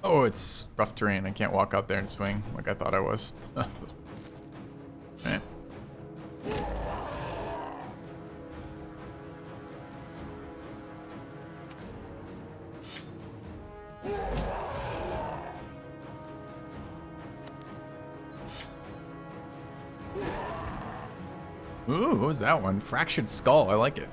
Speaker 1: Oh, it's rough terrain. I can't walk out there and swing like I thought I was. Right. Ooh, what was that one? Fractured skull. I like it.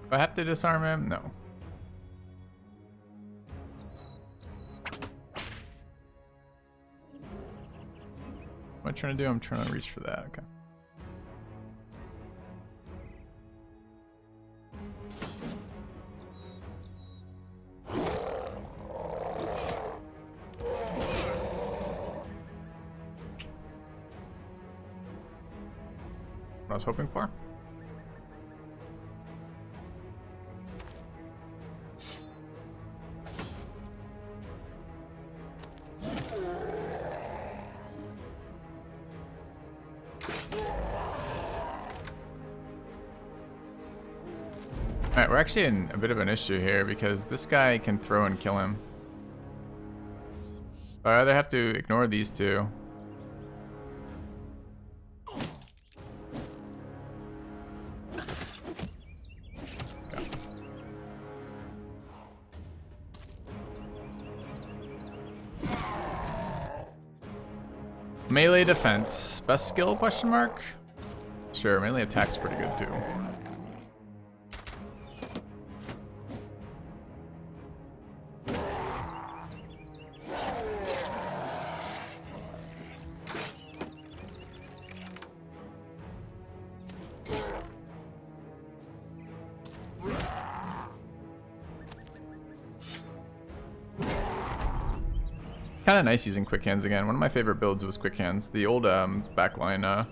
Speaker 1: Do I have to disarm him? No. What am I trying to do? I'm trying to reach for that. Okay. what I was hoping for. Alright, we're actually in a bit of an issue here because this guy can throw and kill him. So I either have to ignore these two. Melee defense. Best skill, question mark? Sure, melee attack's pretty good too. Kind of nice using quick hands again. One of my favorite builds was quick hands. The old backline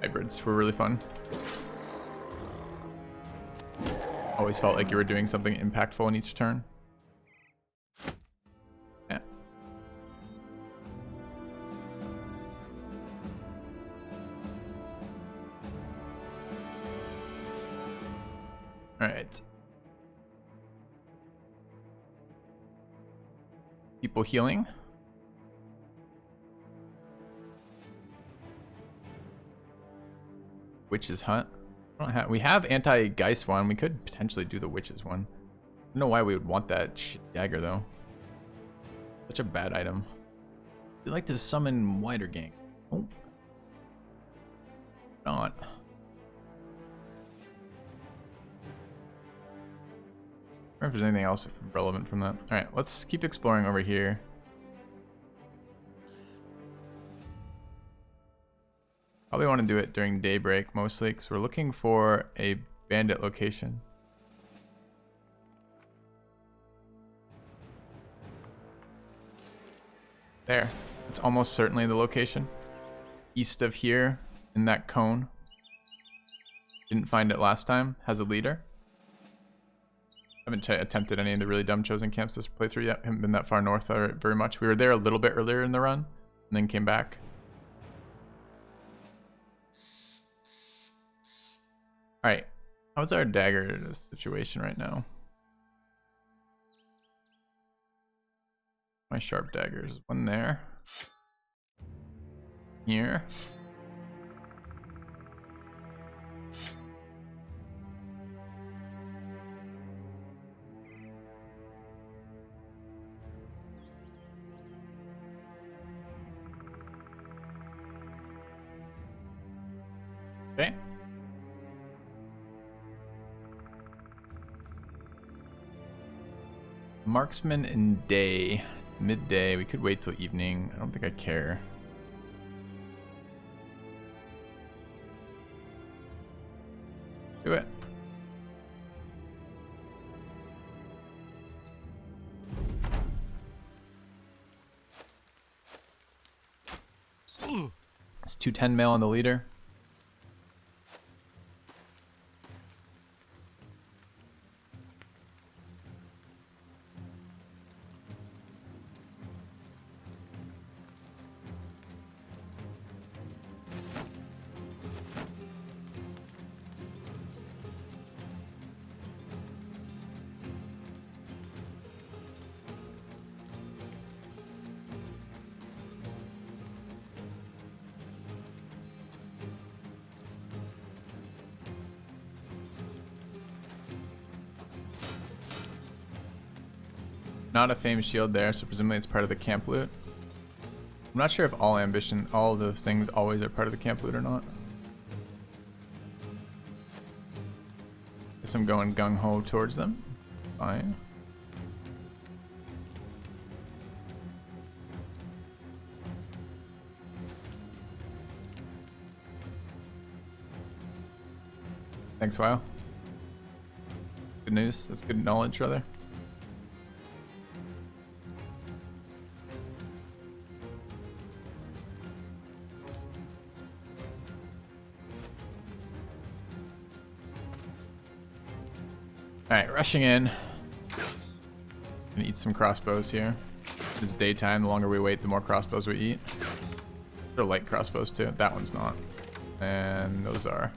Speaker 1: hybrids were really fun. Always felt like you were doing something impactful in each turn. Yeah. All right. People healing. Witch's Hut. We have anti-geist one. We could potentially do the witches one. I don't know why we would want that shit dagger though. Such a bad item. We like to summon wider gang. Oh. Not. I wonder if there's anything else relevant from that. Alright, let's keep exploring over here. Probably want to do it during daybreak mostly because we're looking for a bandit location. There. It's almost certainly the location. East of here in that cone. Didn't find it last time. Has a leader. Haven't attempted any of the really dumb chosen camps this playthrough yet. Haven't been that far north very much. We were there a little bit earlier in the run and then came back. Alright, how's our dagger situation right now? My sharp daggers. One there. Here. Okay. Marksman in day. It's midday. We could wait till evening. I don't think I care. Do it. It's 210 mil on the leader. Not a famed shield there, so presumably it's part of the camp loot. I'm not sure if all of those things always are part of the camp loot or not. Guess I'm going gung-ho towards them. Fine. Thanks, WoW. Good news. That's good knowledge, rather. Alright, rushing in. Gonna eat some crossbows here. It's daytime, the longer we wait, the more crossbows we eat. They're light crossbows too. That one's not. And those are.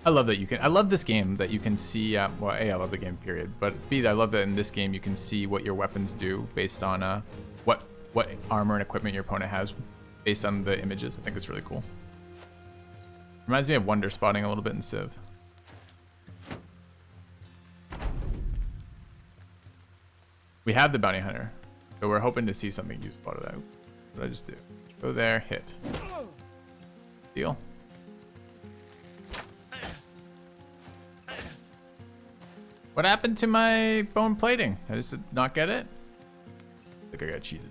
Speaker 1: I love that you can. I love this game that you can see. Well, A, I love the game, period. But B, I love that in this game you can see what your weapons do based on what armor and equipment your opponent has based on the images. I think it's really cool. Reminds me of Wonder Spotting a little bit in Civ. We have the Bounty Hunter, so we're hoping to see something useful out of that. What did I just do? Go there, hit. Deal. What happened to my bone plating? I just did not get it? I think I got cheated.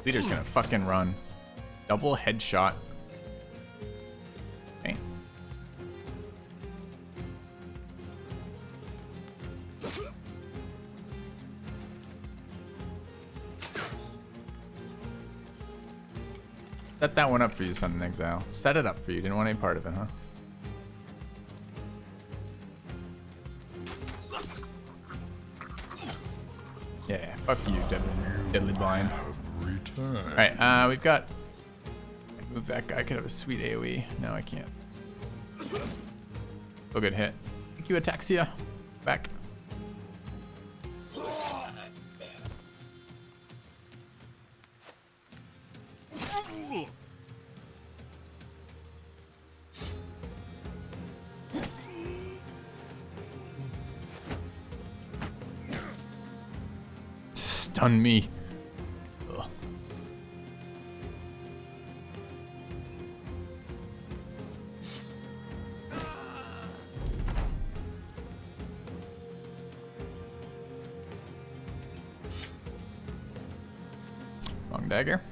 Speaker 1: Leader's gonna fucking run. Double headshot. Okay. Set that one up for you, Son in Exile. Set it up for you. Didn't want any part of it, huh? Yeah, fuck you, deadly blind. Alright, we've got... Move that guy. I could have a sweet AoE. No, I can't. Oh, good hit. Thank you, Ataxia. Back. Stun me. Ugh. Long dagger.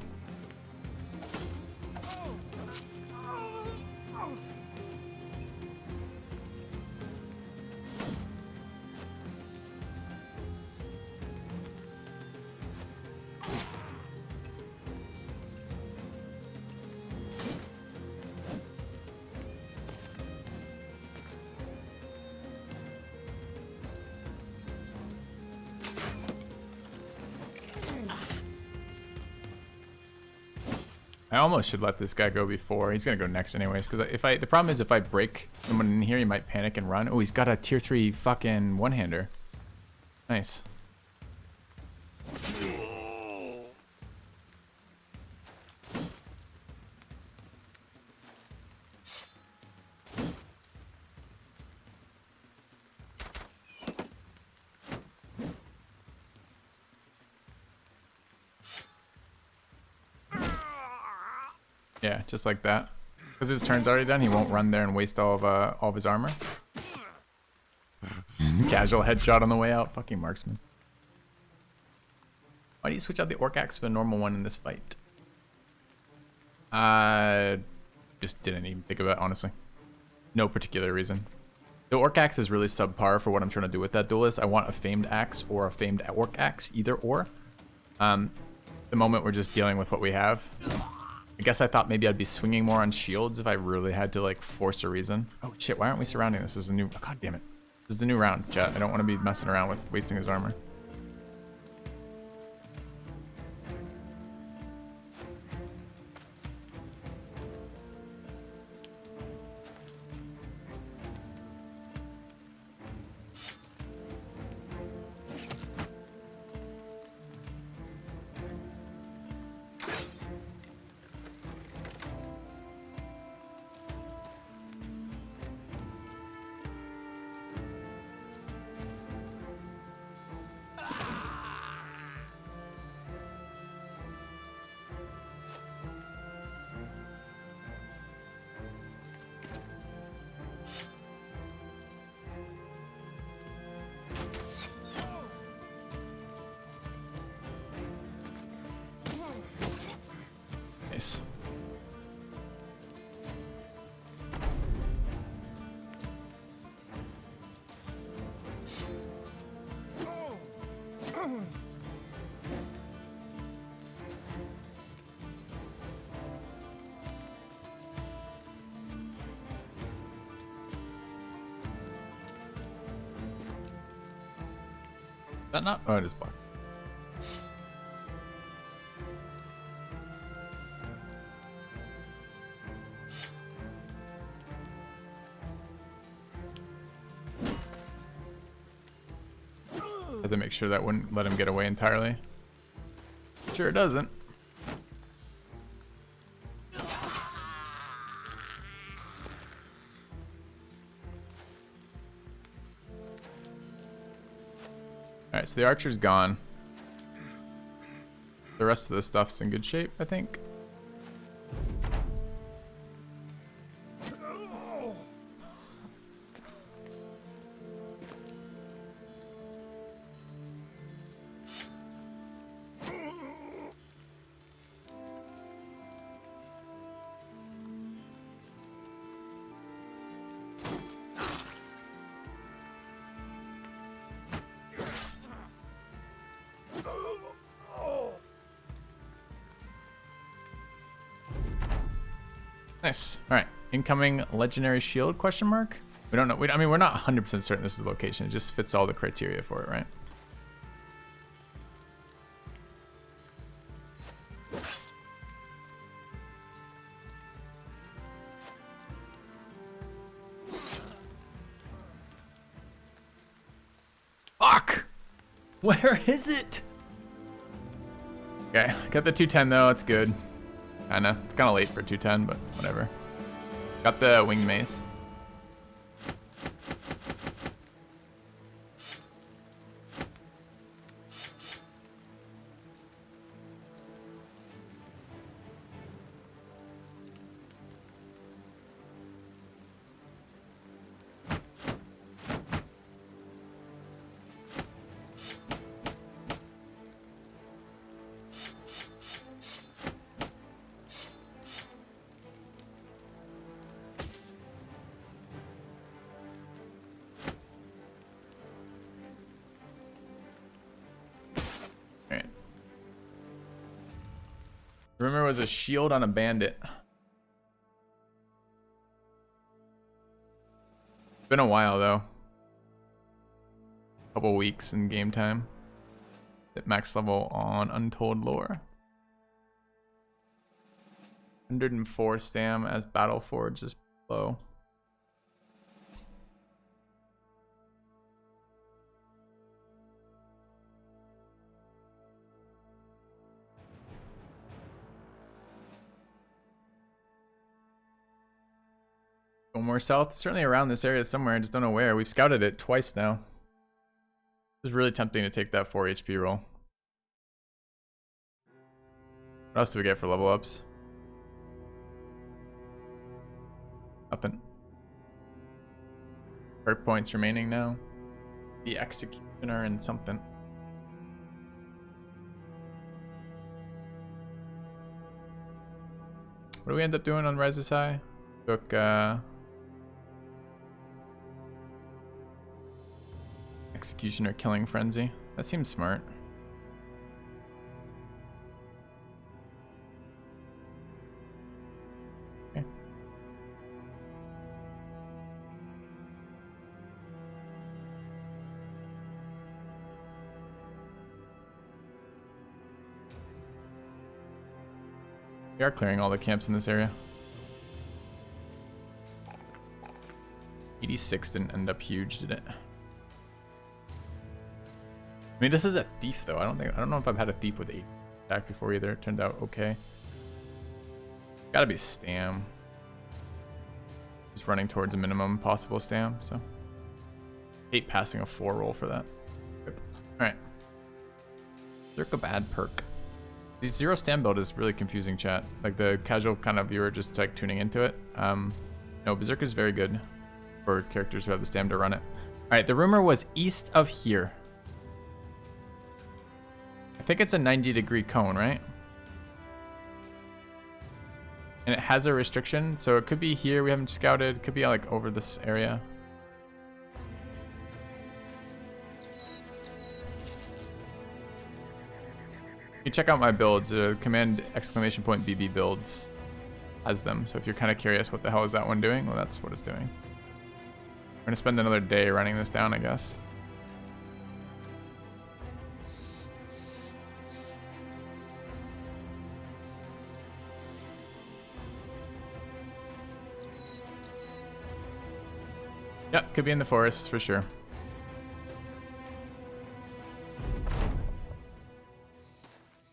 Speaker 1: I almost should let this guy go before. He's gonna go next anyways, because the problem is if I break someone in here, he might panic and run. Oh, he's got a tier 3 fucking one-hander. Nice. Yeah, just like that. Because his turn's already done, he won't run there and waste all of his armor. Casual headshot on the way out. Fucking marksman. Why do you switch out the orc axe for the normal one in this fight? Just didn't even think of it, honestly. No particular reason. The orc axe is really subpar for what I'm trying to do with that duelist. I want a famed axe or a famed orc axe, either or. The moment we're just dealing with what we have. I guess I thought maybe I'd be swinging more on shields if I really had to like force a reason. Oh shit, why aren't we surrounding this? This is a new, oh, god damn it. This is the new round, chat. I don't want to be messing around with wasting his armor. Is that not? Oh, it is blocked. Had to make sure that wouldn't let him get away entirely. Sure it doesn't. Alright, so the archer's gone. The rest of the stuff's in good shape, I think. Nice. All right. Incoming legendary shield? Question mark. We don't know. I mean, we're not 100% certain this is the location. It just fits all the criteria for it, right? Fuck! Where is it? Okay, got the 210 though. It's good. Kinda. It's kinda late for 210, but whatever. Got the winged mace. Rumor was a shield on a bandit. It's been a while though. Couple weeks in game time. At max level on Untold lore. 104 stam as Battle Forge is low. Go more south, certainly around this area somewhere. I just don't know where. We've scouted it twice now. It's really tempting to take that 4 HP roll. What else do we get for level ups? Nothing. Perk points remaining now. The Executioner and something. What do we end up doing on Rises High? Took Executioner Killing Frenzy. That seems smart. Okay. We are clearing all the camps in this area. 86 didn't end up huge, did it? I mean, this is a thief though. I don't know if I've had a thief with 8 attack before either. It turned out okay. Gotta be stam. Just running towards a minimum possible stam, so. Hate passing a 4 roll for that. Alright. Circa bad perk. The 0 stam build is really confusing, chat. Like the casual kind of viewer just like tuning into it. No, Berserk is very good for characters who have the stam to run it. Alright, the rumor was east of here. I think it's a 90-degree cone, right? And it has a restriction, so it could be here. We haven't scouted. It could be like over this area. You check out my builds. Command exclamation point BB builds has them. So if you're kind of curious what the hell is that one doing, well, that's what it's doing. We're gonna spend another day running this down, I guess. Yep, could be in the forest for sure.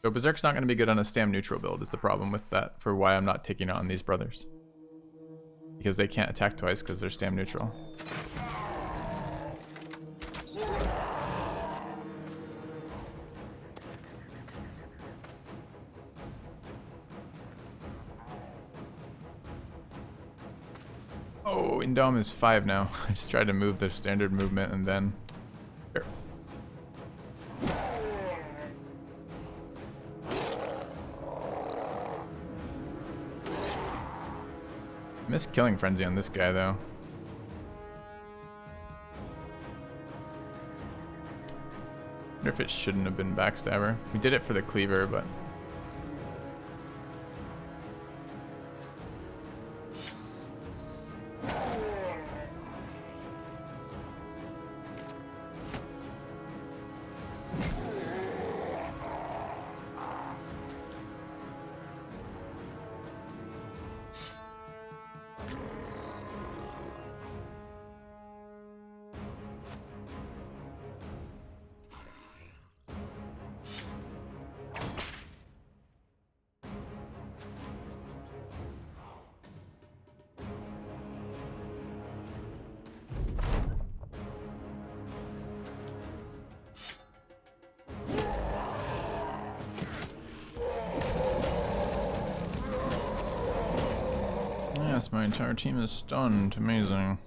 Speaker 1: So Berserk's not going to be good on a stam neutral build is the problem with that, for why I'm not taking on these brothers. Because they can't attack twice because they're stam neutral. Oh, Indom is 5 now. I just tried to move the standard movement and then... Here. I miss Killing Frenzy on this guy, though. I wonder if it shouldn't have been Backstabber. We did it for the Cleaver, but... Yes, my entire team is stunned. Amazing.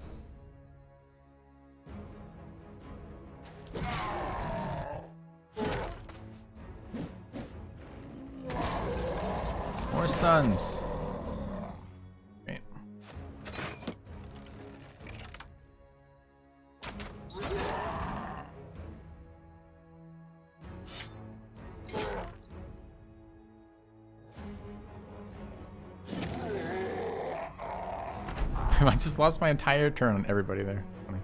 Speaker 1: More stuns. Great. I just lost my entire turn on everybody there. Funny.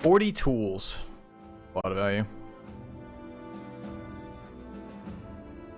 Speaker 1: $40 tools. A lot of value.